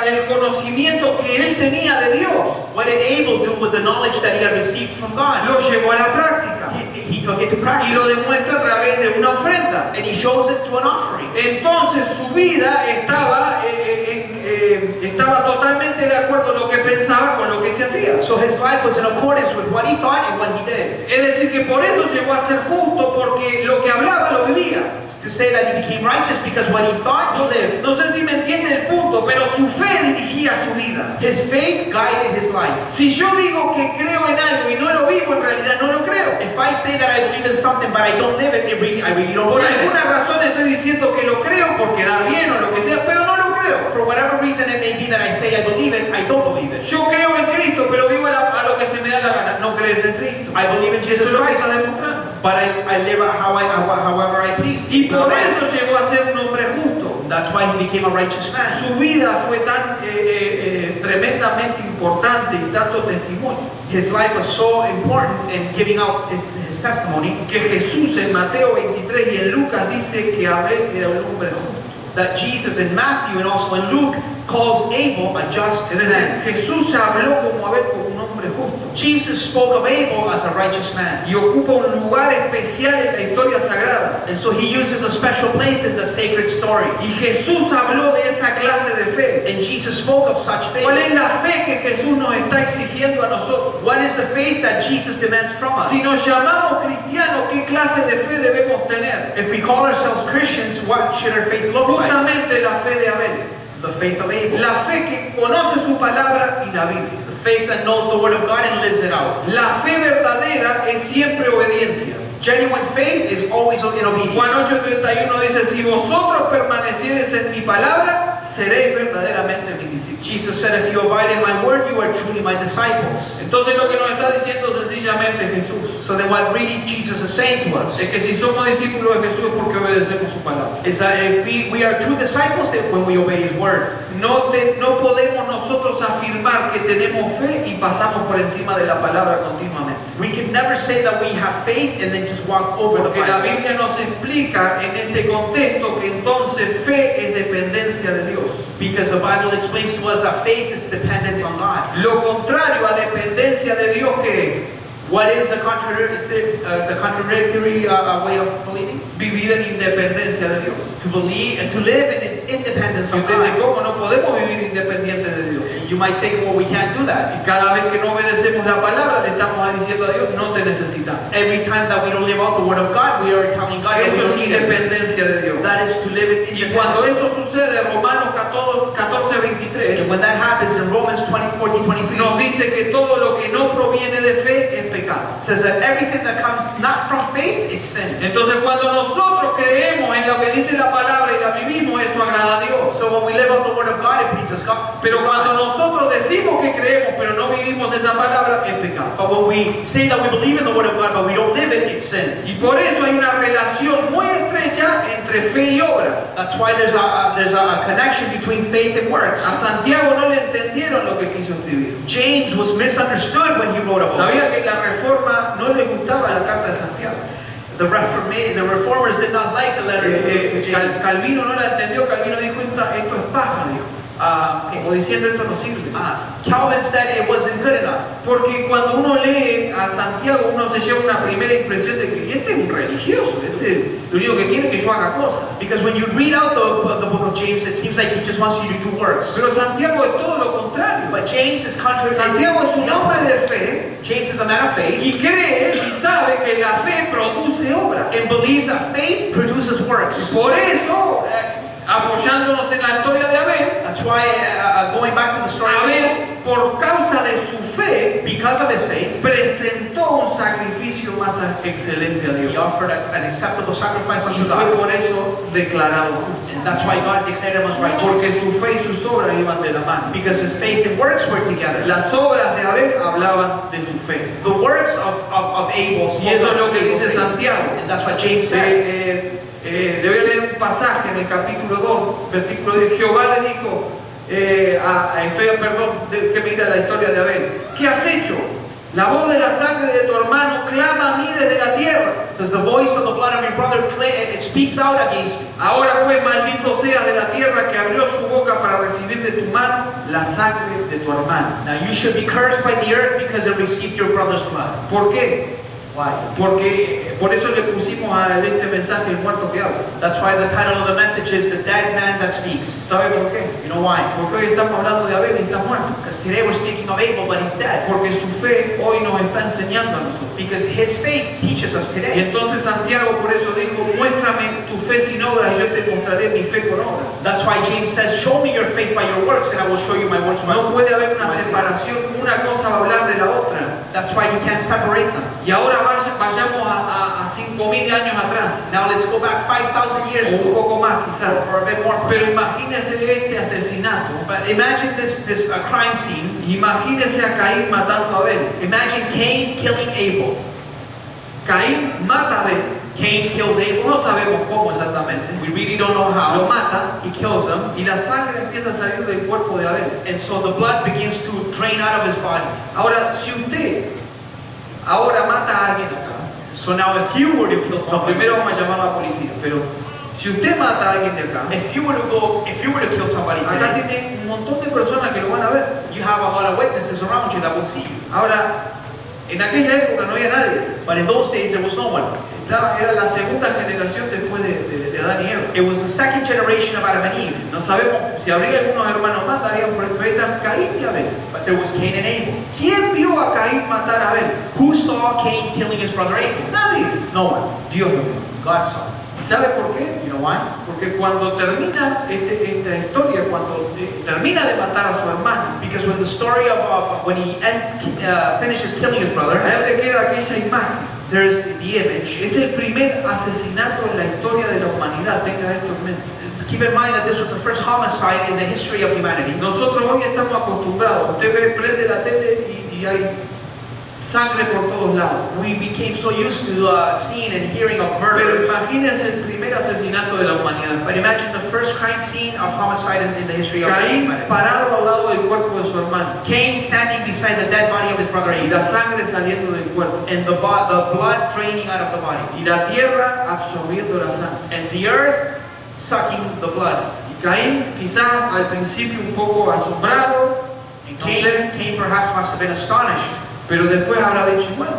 el conocimiento que él tenía de Dios? What did Abel do with the knowledge that he had received from God? Lo llevó a la práctica. He took it to practice. Y lo demuestra a través de una ofrenda. And he shows it through an offering. Entonces su vida estaba totalmente de acuerdo con lo que pensaba, con lo que se hacía. So his life was in accordance with what he thought and what he did. Es decir, que por eso llegó a ser justo, porque lo que hablaba lo vivía. To say that he became righteous because what he thought he lived. No sé si me entiende el punto, pero su fe dirigía su vida. His faith guided his life. Si yo digo que creo en algo y no lo vivo, en realidad no lo creo. If I say that I believe in something but I don't live it, I really don't Por believe it. alguna razón estoy diciendo que lo creo por quedar bien o lo que sea, pero no lo creo. For whatever reason it may be that I say I believe it, I don't believe it. Yo creo en Cristo, pero vivo a lo que se me da la gana. No crees en Cristo. I believe in Jesus Eso es lo que Christ, está demostrando. but I live however I please. Y It's not por right. eso llegó a ser un hombre justo. That's why he became a righteous man. Su vida fue tan tremendamente importante y tanto testimonio His life was so important in giving out his testimony que Jesús en Mateo 23 y en Lucas dice que Abel era un hombre justo. that Jesus in Matthew and also in Luke calls Abel a just Es decir, man. Jesús habló como Abel como un hombre justo Jesus spoke of Abel as a righteous man. y ocupa un lugar especial en la historia sagrada. And so he uses a special place in the sacred story. Y Jesús habló de esa clase de fe. And Jesus spoke of such ¿Cuál faith. es la fe que Jesús nos está exigiendo a nosotros? What is the faith that Jesus demands from us? Si nos llamamos cristianos, ¿qué clase de fe debemos tener? If we call ourselves Christians, what should our faith look like? Justamente la fe de Abel. The faith of Abel. La fe que conoce su palabra y la vive. The faith that knows the word of God and lives it out. La fe verdadera es siempre obediencia. Genuine faith is always in Juan obedience. 8:31 dice, si vosotros permaneciereis en mi palabra, seréis verdaderamente mis discípulos. Jesus said, if you abide in my word, you are truly my disciples. Entonces lo que nos está diciendo sencillamente Jesús So then what really Jesus is saying to us es que si somos discípulos de Jesús es porque obedecemos su palabra. is that if we are true disciples when we obey his word. No podemos nosotros afirmar que tenemos fe y pasamos por encima de la palabra continuamente. We can never say that we have faith and then just walk over the Porque la Bible. Biblia nos explica en este contexto que entonces fe es dependencia de Dios. Because the Bible explains to us that faith is dependence on God. Lo contrario a dependencia de Dios, ¿qué es? What is the contradictory way of believing? Vivir en independencia de Dios. To believe and to live in independence Y of usted dice, God. ¿cómo no podemos vivir independientes de Dios? You might think, well, we can't do that. Y cada vez que no obedecemos la palabra, le estamos diciendo a Dios, no te necesitamos. Every time that we don't live out the word of God, we are telling God that we Eso es don't need it. independencia de Dios. That is to live in Y cuando independence. eso sucede, Romanos 14:23 And when that happens in Romans 14:23, nos dice que todo lo que no proviene de fe es pecado. it says that everything that comes not from faith is sin. Entonces cuando nosotros creemos en lo que dice la palabra y la vivimos, eso agrada a Dios. So when we live out the word of God, it pleases God. Pero cuando nosotros decimos que creemos pero no vivimos esa palabra, es pecado. But when we say that we believe in the word of God, but we don't live it, it's sin. Y por eso hay una relación muy estrecha entre fe y obras. That's why there's a connection between faith and works. A Santiago no le entendieron lo que quiso escribir. James was misunderstood when he wrote about Sabía que this. la Reforma no le gustaba la carta de Santiago. The reformers did not like the letter to James. Calvino no la entendió. Calvino dijo, esto es paja, dijo. Como diciendo, esto no sirve. Calvin said it wasn't good enough. Porque cuando uno lee a Santiago, uno se lleva una primera impresión de que este es un religioso, este lo único que quiere es que yo haga cosas. Because when you read out the book of James, it seems like he just wants you to do works. Pero Santiago es todo lo contrario. But James is contrary. Santiago es un hombre de fe James is a man of faith y cree y sabe que la fe produce obras. and believes that faith produces works. Por eso, apoyándonos en la historia de Abel, That's why, going back to the story of Abel, Abel, por causa de su fe, because of his faith, presentó un sacrificio más excelente a he Dios. offered an acceptable sacrifice Y unto fue God. por eso declarado justo. And that's why God declared him as Porque righteous. su fe y sus obras iban de la mano. Because his faith and works were together. Las obras de Abel hablaban de su fe. The works of Abel Y spoke eso es lo of que Abel's dice faith. Santiago. And that's what James says. Le voy a leer un pasaje en el capítulo 2, versículo 10. Jehová le dijo, que me diga la historia de Abel. ¿Qué has hecho? La voz de la sangre de tu hermano clama a mí desde la tierra. It says the voice of the blood of your brother it speaks out against me. Ahora pues maldito seas de la tierra que abrió su boca para recibir de tu mano la sangre de tu hermano. Now you should be cursed by the earth because it received your brother's blood. ¿Por qué? Why? Porque por eso le pusimos a este mensaje el muerto que habla. That's why the title of the message is The Dead Man That Speaks. ¿Sabe por qué? You know why? Porque hoy estamos hablando de Abel y está muerto. Because today we're speaking of Abel, but he's dead. Porque su fe hoy nos está enseñando a nosotros. Because his faith teaches us Y today. entonces Santiago por eso dijo, muéstrame tu fe sin obras y yo te mostraré mi fe con obras. That's why James says, show me your faith by your works and I will show you my works by No puede haber una separación, una cosa va a hablar de la otra. That's why you can't separate them. Y ahora vayamos a 5.000 años atrás, Now let's go back 5,000 years o un ago, poco más quizás. or a bit more. Pero imagínese este asesinato. But imagine this crime scene. Imagínese a Caín matando a Abel. Imagine Cain killing Abel. Caín mata a Abel. Cain kills Abel. No sabemos cómo exactamente. We really don't know Lo how. mata He kills him. y la sangre empieza a salir del cuerpo de Abel. And so the blood begins to drain out of his body. Ahora, si usted ahora mata a alguien acá, So now if you were to kill no, somebody, primero vamos a llamar a la policía, pero si usted mata a alguien de acá, if you were to kill somebody acá today, tiene un montón de personas que lo van a ver. you have a lot of witnesses around you that will see you. Ahora, en aquella época no había nadie. But in those days there was no one. Era la segunda generación después de Adán y Eva. It was the second generation of Adam and Eve. No sabemos si habría algunos hermanos más, darían por ejemplo, ahí están Caín y Abel. But there was Cain and Abel. ¿Quién vio a Caín matar a Abel? Who saw Cain killing his brother Abel? Nadie. No one. Dios lo vio. God saw. ¿Y sabe por qué? You know why? Porque cuando termina esta historia, cuando termina de matar a su hermano, Because when the story of when he finishes killing his a brother, él le queda aquella imagen. there's the image. Es el primer asesinato en la historia de la humanidad, tenga esto en mente. Keep in mind that this was the first homicide in the history of humanity. Nosotros hoy estamos acostumbrados, usted ve, prende la tele y hay sangre por todos lados. We became so used to seeing and hearing of Pero murder. imagínese el primer asesinato de la humanidad. But imagine the first crime scene of homicide in the history of Caín humanity. parado al lado del cuerpo de su hermano Cain standing beside the dead body of his brother y Abel, la sangre saliendo del cuerpo and the blood draining out of the body, y la tierra absorbiendo la sangre. and the earth sucking the blood. Y Caín quizás al principio un poco asombrado, And no sé, Cain perhaps must have been astonished, pero después habrá dicho, bueno,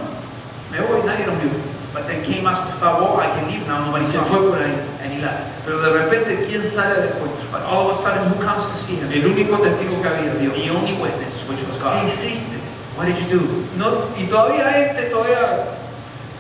me voy, nadie nos vio. but then Cain must have thought, well, I can leave now, Y nobody se saw fue me, por ahí. and he left. Pero de repente, ¿quién sale al encuentro? But all of a sudden, who comes to see him? El único testigo que había, Dios. The only witness, which was ¿Qué God. hiciste? What did you do? No, y todavía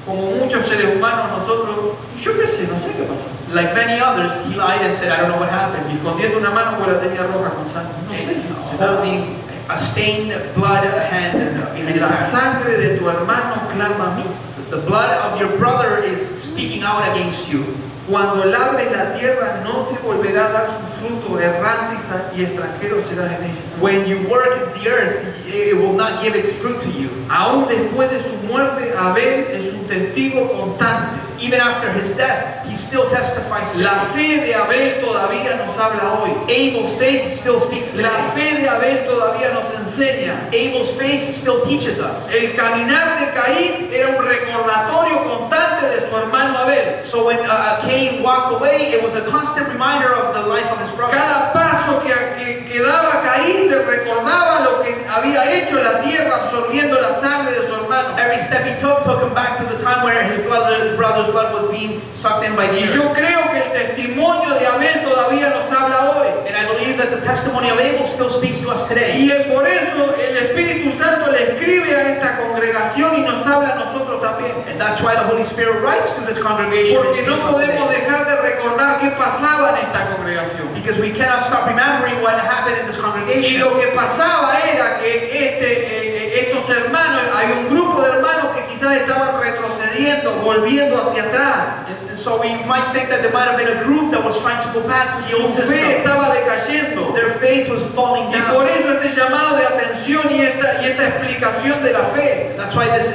como muchos seres humanos, nosotros, y yo qué sé, no sé qué pasó. Like many others, he lied and said, I don't know what happened. Y escondiendo una mano pues la tenía roja con sangre. No sé, yo no sé nada. Holding a stained blood hand behind his La back. sangre de tu hermano clama a mí. Says, the blood of your brother is speaking out against you. Cuando labres la tierra no te volverá a dar su fruto, errante y extranjero serás en ella. When you work the earth, it will not give its fruit to you. Aún después de su muerte, Abel es un testigo constante. Even after his death, he still testifies to La it. fe de Abel todavía nos habla hoy. Abel's faith still speaks La today. fe de Abel todavía nos enseña. Abel's faith still teaches us. El caminar de Caín era un recordatorio constante de su hermano Abel. So when Cain walked away, it was a constant reminder of the life of his brother. Cada paso que daba Caín le recordaba lo que había hecho la tierra absorbiendo la sangre de su hermano. Every step he took him back to the time where his brother's blood was being sucked in by the Y earth. yo creo que el testimonio de Abel todavía nos habla hoy. And I believe that the testimony of Abel still speaks to us today. Y por eso el Espíritu Santo le escribe a esta congregación congregación y nos habla a nosotros también. And that's why the Holy Spirit writes to this congregation. and Porque no speaks to us podemos today. dejar de recordar qué pasaba en esta congregación. Because we cannot stop remembering what happened in this Y congregation. lo que pasaba era que estos hermanos, hay un grupo de hermanos que quizás estaban retrocediendo, volviendo hacia atrás. And so we might think that there might have been a group that was trying to go back to the Su old fe system. estaba decayendo. Their faith was falling Y por down. eso este llamado de atención y esta explicación de la fe. That's why this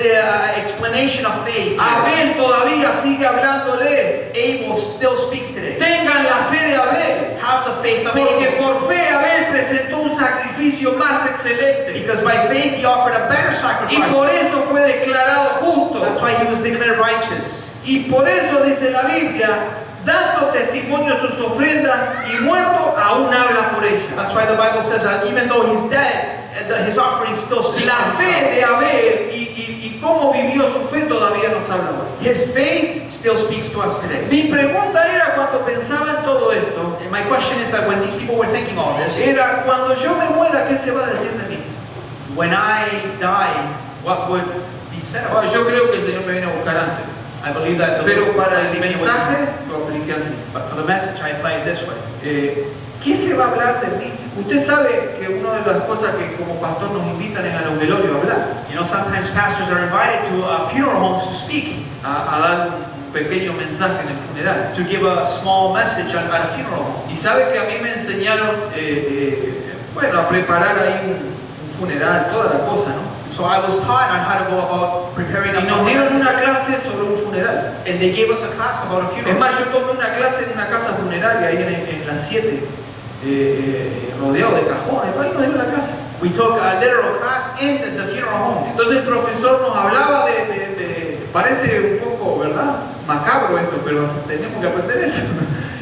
explanation of faith. Abel todavía sigue hablándoles. Abel still speaks today. Tengan la fe de Abel. Have the faith of Porque Abel. por fe Abel presentó un sacrificio más excelente. Because by faith he offered a better Y por sacrifice. eso fue declarado justo. That's why he was declared righteous. Y por eso dice la Biblia, dando testimonio de sus ofrendas y muerto, aún habla por ellas. That's why the Bible says that even though he's dead, his offering still speaks La for fe himself. de Abel y cómo vivió su fe todavía nos habla hoy. His faith still speaks to us today. Mi pregunta era cuando pensaba en todo esto, And my question is that when these people were thinking all this, era cuando yo me muera, ¿qué se va a decir de mí? when I die, what would be said Oh, about me? yo creo que el Señor me viene a buscar antes, I believe that the pero Lord para will el take me with him. mensaje lo apliqué así. But for the message, I apply it this way. ¿Qué se va a hablar de mí? Usted sabe que una de las cosas que como pastor nos invitan es a los velorios a hablar, You know, sometimes pastors are invited to funeral homes to speak, a dar un pequeño mensaje en el funeral. to give a small message at a funeral home. Y sabe que a mí me enseñaron, bueno, a preparar ahí un funeral, toda la cosa, ¿no? So I was taught on how to go about preparing Y a nos dieron message. una clase sobre un funeral. And they gave us a class about a Es funeral. más, yo tomé una clase en una casa funeraria ahí en las 7, rodeado de cajones. Ahí nos dieron la clase. We took a literal class in the funeral home. Entonces el profesor nos hablaba parece un poco, ¿verdad? Macabro esto, pero tenemos que aprender eso.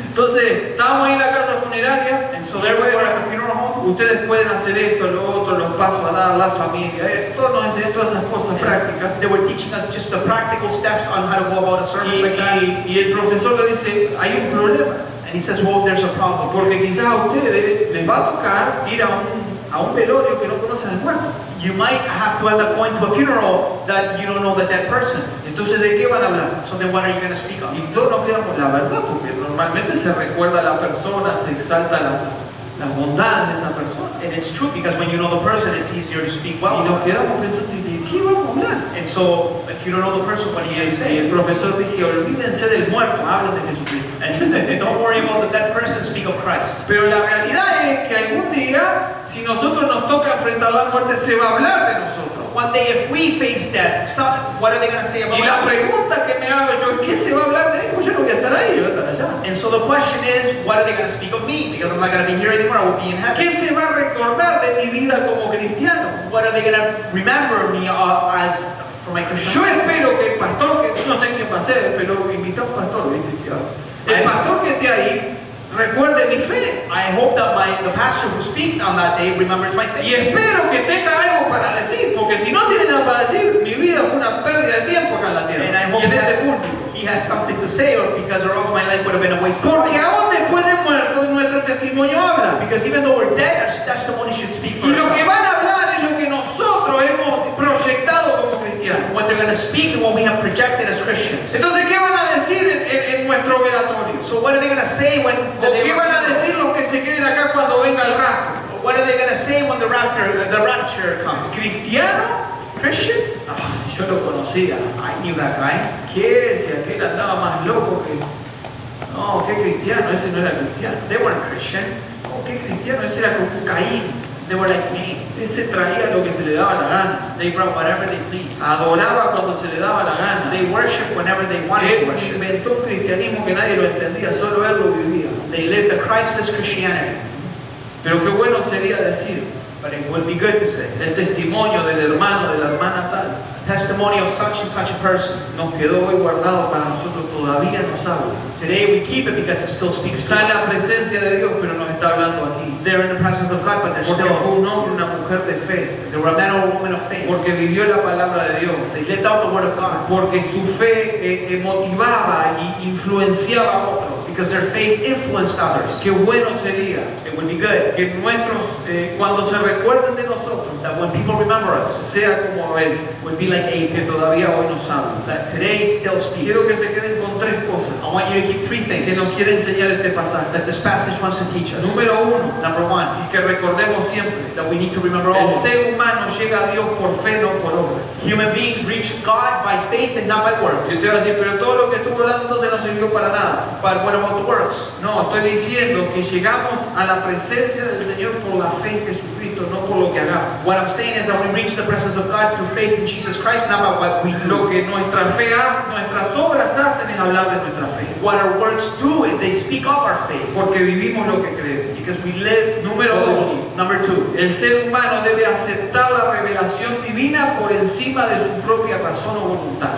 Entonces, estábamos ahí en la casa funeraria. And so there we were at the funeral home. Ustedes pueden hacer esto, lo otro, los pasos a dar, la familia. Todos nos enseñan todas esas cosas prácticas. They were teaching us just the practical steps on how to go about a service like that. Y el profesor le dice, hay un problema. And he says, well, there's a problem. Porque quizás a ustedes les va a tocar ir a un velorio que no conocen al muerto. You might have to end up going to a funeral that you don't know the dead person. Entonces, ¿de qué van a hablar? So then what are you going to speak Y on? todos nos quedamos, la verdad, porque normalmente se recuerda a la persona, se exalta la bondad de esa persona. And it's true because when you know the person, it's easier to speak Y well. nos quedamos pensando, ¿y de qué vamos a hablar? And so if you don't know the person, what are you going to Y say? el profesor dije, olvídense del muerto, hablen de Jesucristo. And he said, don't worry about the dead person, speak of Christ. Pero la realidad es que algún día, si nosotros nos toca enfrentar la muerte, se va a hablar de nosotros. One day, if we face death, what are they going to say about Y la us? pregunta que me hago yo es, ¿qué se va a hablar de mí? Pues yo no voy a estar ahí, yo voy a estar allá. And so the question is, what are they going to speak of me? Because I'm not going to be here anymore, I will be in heaven. ¿Qué se va a recordar de mi vida como cristiano? What are they going to remember me as for my Christian Yo life? espero que el pastor, que no sé quién va a ser, pero invita a un pastor, ¿viste? El pastor que esté ahí recuerde mi fe. I hope that the pastor who speaks on that day remembers my Y faith. espero que tenga algo para decir, porque si no tiene nada para decir, mi vida fue una pérdida de tiempo acá en la And I tierra hope y en este that púlpito. he has something to say, or because or else my life would have been a waste of Porque time. aún después de muertos, nuestro testimonio habla. Because even though we're dead, our testimony should speak for Y lo que itself. van a hablar es lo que nosotros hemos proyectado como cristianos. What they're going to speak and what we have projected as Christians. Entonces, ¿qué van a decir en nuestro velatorio? So what are they going to say when ¿O qué van a decir los que se queden acá cuando venga el rapto? What are they going to say when the rapture comes? ¿Cristiano? Christian? Ah, si yo lo conocía. I knew that guy. ¿Qué? Si aquel andaba más loco que... No, qué cristiano, ese no era cristiano. They weren't Christian. No, qué cristiano, ese era como un Caín. They were like Cain. Ese traía lo que se le daba la gana. They brought whatever they pleased. Adoraba cuando se le daba la gana. They worshiped whenever they wanted to Él worship. inventó un cristianismo que nadie lo entendía, solo él lo vivía. They lived a Christless Christianity. Pero qué bueno sería decir But it would be good to say, el testimonio del hermano, de la hermana tal, testimony of such and such a person. nos quedó hoy guardado para nosotros, todavía nos habla. Today we keep it because it still speaks to Está en la us. presencia de Dios, pero nos está hablando aquí. They're in the presence of God, but they're Porque fue still, un hombre, una mujer de fe. they were a man or a woman of faith. Porque vivió la palabra de Dios. They lived out the word of God. Porque su fe motivaba y influenciaba a otros. because their faith influenced others. Qué bueno sería It would be good que nuestros, cuando se recuerden de nosotros, that when people remember us, sea como Abel, would be like que Abel, todavía hoy nos habla. that today still speaks. Quiero que se queden con tres cosas I want you to keep three que things nos quiere enseñar este pasaje. that this passage wants to teach us. Número uno, Number one, y que recordemos siempre, that we need to remember el always. ser humano llega a Dios por fe, no por obras. Human beings reach God by faith and not by Y works. usted va a decir, pero todo lo que estuvo hablando entonces no sirvió para nada. But what about the works? No, estoy diciendo que llegamos a la presencia del Señor por la fe en Jesucristo, no por lo que hagamos. What I'm saying is that we reach the presence of God through faith in Jesus Christ, not by what we Lo do. que nuestra fe nuestras obras hacen es hablar de nuestra fe. What our works do is they speak of our faith, Porque vivimos lo que creemos. because we live Número what we dos. believe. Number two, El ser humano debe aceptar la revelación divina por encima de su propia razón o voluntad.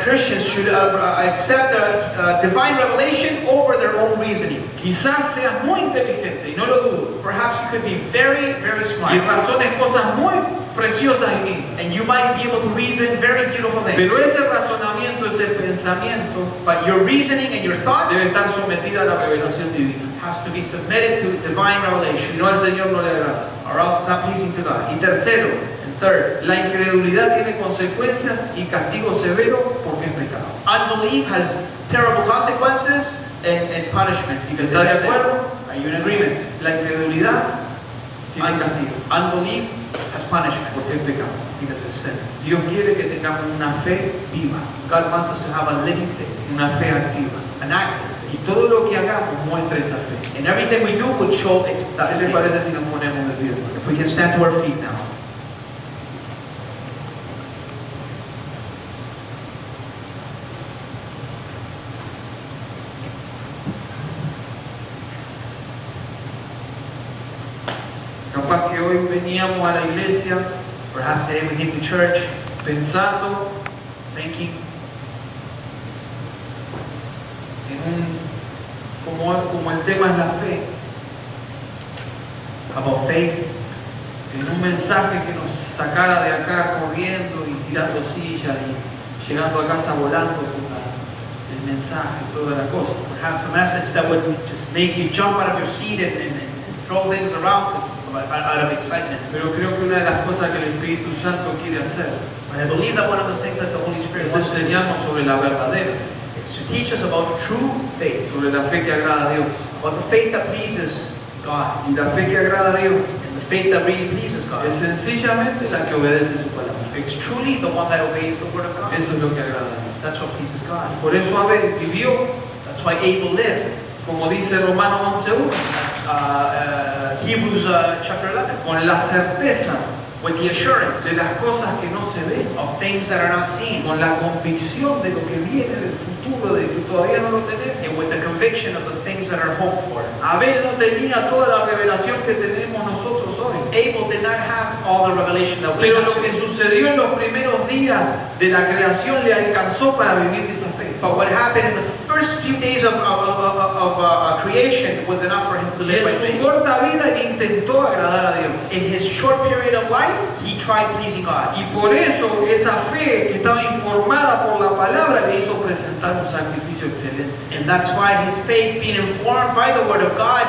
Christians should accept the divine revelation over their own reasoning. Quizás seas muy inteligente, y no lo dudo, Perhaps you could be very, very y smart, razones cosas muy preciosas y lindas. and you might be able to reason very beautiful things. Pero ese razonamiento, ese pensamiento, But your reasoning and your thoughts debe estar sometida a la revelación divina. has to be submitted to divine Si revelation, no, al Señor no le agrada. or else it's not pleasing to God. Y tercero, And third, la incredulidad tiene consecuencias y castigo severo porque es pecado. unbelief has terrible consequences and punishment because it ¿Está de is sin. acuerdo? Are you in agreement? La incredulidad tiene castigo Unbelief has punishment porque es pecado. because it's sin. Dios quiere que tengamos una fe viva, God wants us to have a living faith, una fe activa. an active Y faith. todo lo que hagamos muestra esa fe. And everything we do would show it's ¿Qué that le faith. parece si nos ponemos de pie? If we can stand to our feet now. Capaz que hoy veníamos a la iglesia Perhaps today we came to church pensando thinking como el tema es la fe, about faith, en un mensaje que nos sacara de acá corriendo y tirando sillas y llegando a casa volando con el mensaje y toda la cosa. perhaps a message that would just make you jump out of your seat and throw things around out of excitement. Pero creo que una de las cosas que el Espíritu Santo quiere hacer But I believe that one of the things that the Holy Spirit es wants to do enseñarnos sobre la verdadera, is to teach us about true faith, sobre la fe que agrada a Dios. about the faith that pleases God, Y la fe que agrada a Dios and the faith that really pleases God. es sencillamente la que obedece su palabra. It's truly the one that obeys the word of God. Eso es lo que agrada a Dios. That's what pleases God. Por eso Abel vivió, That's why Abel lived. como dice Romanos 11:1, Hebrews chapter 11, con la certeza with the assurance de las cosas que no se ven, of things that are not seen, con la convicción de lo que viene del futuro, de que todavía no lo tenemos. and with the conviction of the things that are hoped for. Abel no tenía toda la revelación que tenemos nosotros hoy. Abel did not have all the revelation that we Pero have. lo que sucedió en los primeros días de la creación le alcanzó para vivir esa fe. But what happened in the first few days of creation was enough for him to live by En su faith. corta vida él intentó agradar a Dios. In his short period of life, he tried pleasing God. Y por eso esa fe que estaba informada por la palabra le hizo presentar un sacrificio excelente. And that's why his faith, being informed by the word of God,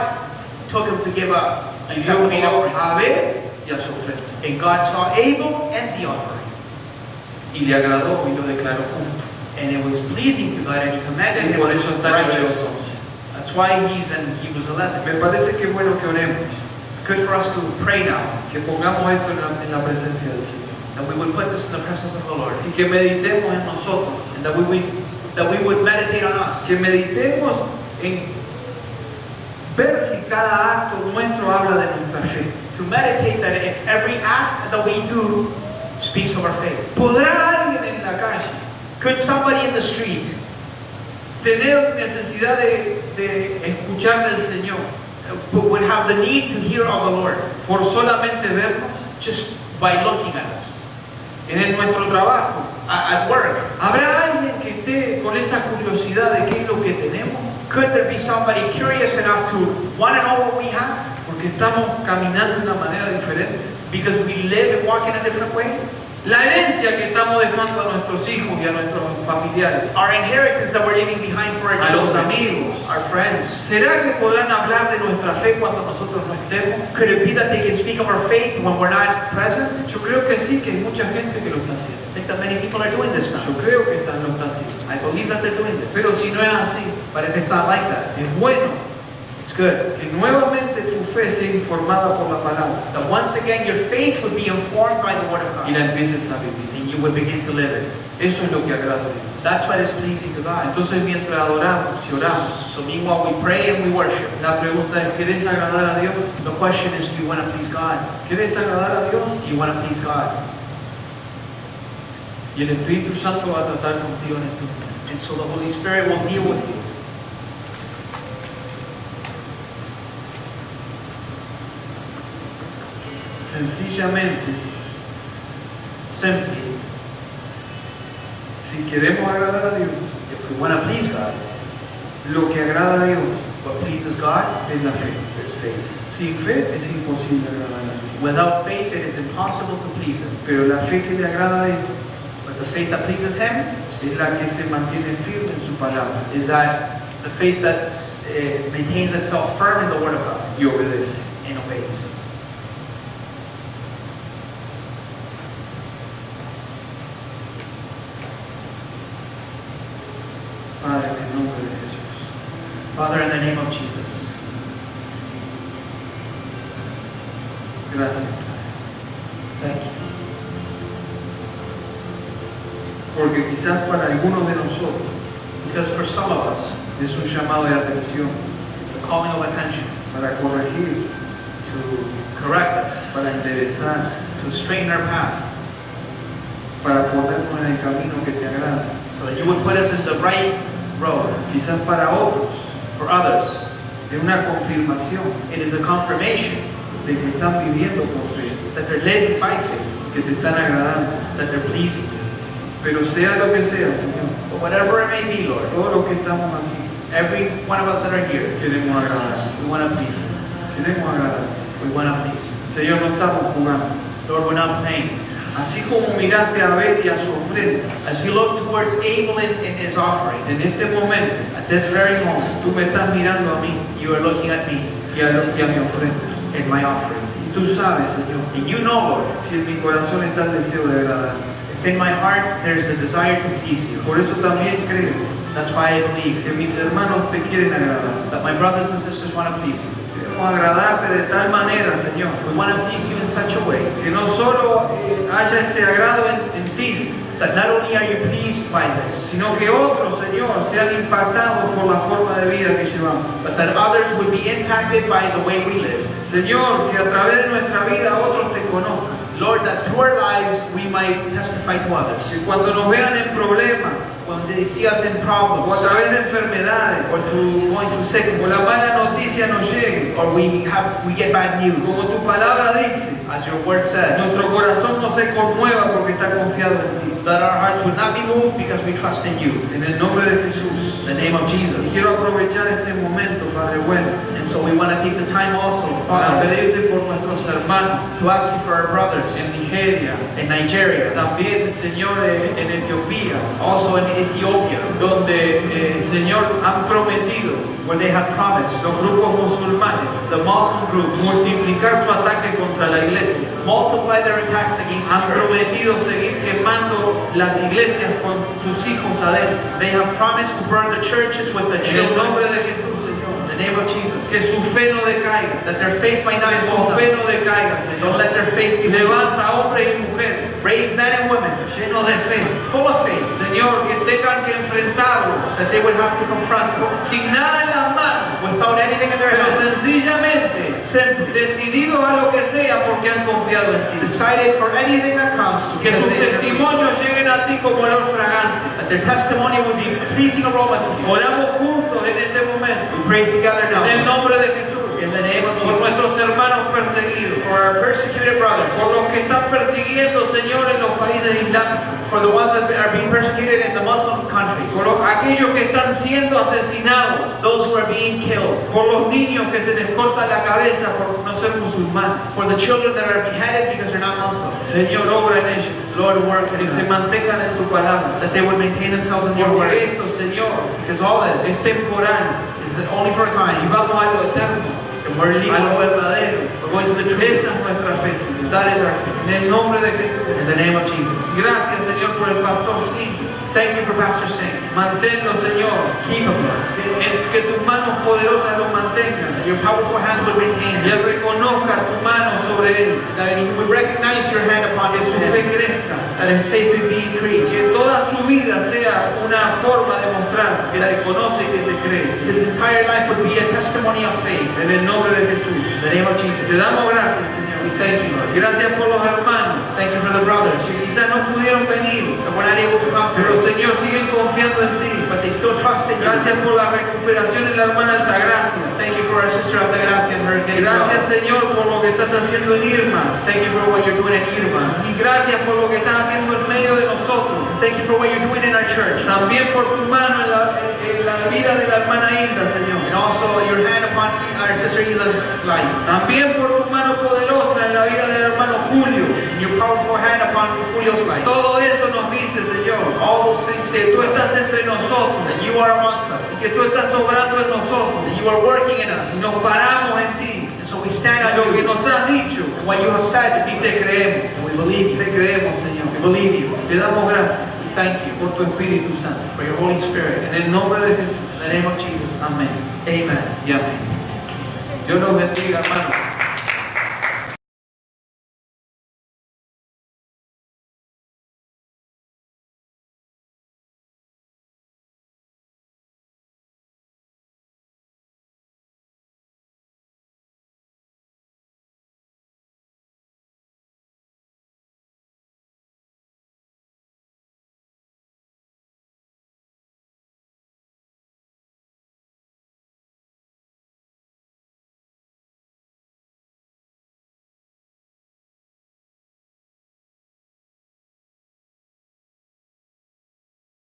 took him to give up Y Dios acceptable miró offering. a Abel y a su ofrenda. And God saw Abel and the offering. Y le agradó y lo declaró justo. And it was pleasing to God, and he commanded Y him por as eso está en Hebreos righteous. 11. That's why he's in Hebrews 11. Me parece que es bueno que oremos, It's good for us to pray now, que pongamos esto en la presencia del Señor. that we would put this in the presence of the Lord, Y que meditemos en nosotros. and that we would meditate on us. Que meditemos en ver si cada acto nuestro habla de nuestra fe. To meditate that if every act that we do speaks of our faith. ¿Podrá alguien en la calle Could somebody in the street tener necesidad de escuchar del Señor would have the need to hear of the Lord por solamente vernos just by looking at us? en nuestro trabajo? At work, ¿Habrá alguien que esté con esa curiosidad de qué es lo que tenemos? could there be somebody curious enough to want to know what we have? Porque estamos caminando de una manera diferente. Because we live and walk in a different way? La herencia que estamos dejando a nuestros hijos y a nuestros familiares, Our inheritance that we're leaving behind for our a los children, amigos. our friends. ¿Será que podrán hablar de nuestra fe cuando nosotros no estemos? Could it be that they can speak of our faith when we're not present? Yo creo que sí, que hay mucha gente que lo está haciendo. I think that many people are doing this now. Yo creo que lo está haciendo. I believe that they're doing this. Pero si no es así, But if it's not like that, es bueno it's good. que nuevamente tu fe sea informada por la palabra That once again your faith would be informed by the Word of y God. la empieces a vivir. And you would begin to live it. Eso es lo que agrada a Dios. That's what is pleasing to God. Entonces mientras adoramos y oramos, So meanwhile we pray and we worship. la pregunta es, ¿querés agradar a Dios? The question is, do you want to please God? ¿Querés agradar a Dios? Do you want to please God? Y el Espíritu Santo va a tratar contigo en este momento. And so the Holy Spirit will deal with you. Sencillamente, Simply, si queremos agradar a Dios, if we want to please God, lo que agrada a Dios what pleases God es la fe. is faith. Sin fe es imposible agradar a Dios. Without faith, it is impossible to please Him. Pero la fe que le agrada a Dios But the faith that pleases Him es la que se mantiene firme en su palabra is that the faith that maintains itself firm in the Word of God y obedece. and obeys. Padre, en el nombre de Jesús. Father, in the name of Jesus, Gracias. thank you. Porque quizás para algunos de nosotros Because for some of us, es un llamado de atención it's a calling of attention para corregir, to correct us, para enderezar, to straighten our path, para ponernos en el camino que te agrada. so that you would put us in the right road. Quizás para otros For others, es una confirmación it is a confirmation de que están viviendo por fe, that they're living by faith, que te están agradando. that they're pleasing you. Pero sea lo que sea, Señor, But whatever it may be, Lord, todos los que estamos aquí every one of us that are here, queremos agradar. we want to please you. Queremos agradar. We want to please you. Señor, no estamos jugando. Lord, we're not playing. Así como miraste a Abel y a su ofrenda, As you look towards Abel in his offering, en este momento at this very moment, tú me estás mirando a mí you are looking at me y a mi ofrenda. in my offering. Y tú sabes, Señor, And you know, Lord, si en mi corazón está el deseo de agradar. if in my heart there's a desire to please you. Por eso también creo That's why I believe que mis hermanos te quieren agradar. that my brothers and sisters want to please you. Queremos agradarte de tal manera, Señor, We want to please you in such a way que no solo haya ese agrado en ti, that not only are you pleased by this, sino que otros, Señor, sean impactados por la forma de vida que llevamos. but that others would be impacted by the way we live. Señor, que a través de nuestra vida otros te conozcan. Lord, that through our lives we might testify to others. Que cuando nos vean en problemas, When they see us in o a problems, través de enfermedades, or through going through o sickness, la mala noticia nos llegue, or we get bad news, como tu palabra dice, as your word says, nuestro corazón no se conmueva porque está confiado en ti. that our hearts would not be moved because we trust in you. En el nombre de Jesús. In the name of Y Jesus. quiero aprovechar este momento, Padre bueno, And so we want to take the time also, para Father, pedirte por nuestros hermanos to ask you for our brothers en Nigeria, in Nigeria, también, Señor, en Etiopía, also in Ethiopia, donde, Señor, han prometido where they have promised los grupos musulmanes the Muslim groups multiplicar su ataque contra la iglesia. multiply their attacks against the Han church. prometido seguir quemando las iglesias con tus hijos adentro. They have promised to burn the churches with the En el children. nombre de Jesús, Señor. In the name of Jesus. Que su fe no decaiga. That their faith might not Que su fall fe down. no decaiga, Don't Señor. let their faith be moved. Levanta hombres y mujeres Raise men and women llenos de fe. full of faith, Señor, que tengan que enfrentarlos that they would have to confront them sin nada en las manos, without anything in their pero hands. sencillamente Simply decididos a lo que sea porque han confiado en ti. decided for anything that comes to Que sus because they- testimonios lleguen a ti como olor fragante. that their testimony would be a pleasing aroma to you. Oramos juntos en este momento, We pray together en el now nombre de Jesús, in the name of por Jesus nuestros hermanos perseguidos, for our persecuted brothers, por los que están persiguiendo, Señor, en los países países islámicos, for the ones that are being persecuted in the Muslim countries, por aquellos que están siendo asesinados, those who are being killed, por los niños que se les corta la cabeza por no ser musulmanes. for the children that are beheaded because they're not Muslim. Señor, obra en ellos, Lord, work in que se them, mantengan en tu palabra, that they would maintain themselves in your word, porque esto, Señor, because all es this temporal is only for a y time, vamos a lo eterno, and we're a leaving, lo verdadero. we're going to the truth. Esa es nuestra fe, Señor. That is our faith. En el nombre de Jesús. In the name of Jesus. Gracias, Señor, por el pastor Cindy. Thank you for Pastor Singh. Manténlo, Señor. Keep him, Lord. Que tus manos poderosas lo mantengan. That your powerful hands would maintain Y him. él reconozca tu mano sobre él. That he would recognize your hand upon Que his su fe head. crezca. That his faith would be increased. Que toda su vida sea una forma de mostrar que te conoce y que te crees. His entire life would be a testimony of faith. En el nombre de Jesús. In the name of Te Jesus. damos gracias, Señor. We thank you, Lord. Gracias por los hermanos Thank you for the brothers que quizás no pudieron venir, that were not able to come pero through, Señor siguen confiando en ti. but they still trust in you. Gracias por la recuperación en la hermana Altagracia. Thank you for our sister Altagracia and her getting well. Gracias, Señor, por lo que estás haciendo en Irma. Thank you for what you're doing in Irma. Y gracias por lo que estás haciendo en medio de nosotros. Thank you for what you're doing in our church. También por tu mano en la vida de la hermana Hilda, Señor. And also your hand upon our sister Hila's life. También por tu mano poderosa en la vida del hermano Julio. And your powerful hand upon Julio's life. Todo eso nos dice, Señor, All those things say que tú to us estás entre nosotros, that you are amongst us, que tú estás obrando en nosotros. that you are working in us. Y nos paramos en ti. And so we stand En lo on que you nos has dicho. and what you have said, Y te creemos. and we believe Te you. creemos, Señor. We believe you. Te damos gracias We thank you por tu Espíritu Santo. for your Holy Spirit. En el nombre de Jesús. In the name of Jesus. Amén. Amen. Y amén. Dios los bendiga, hermano.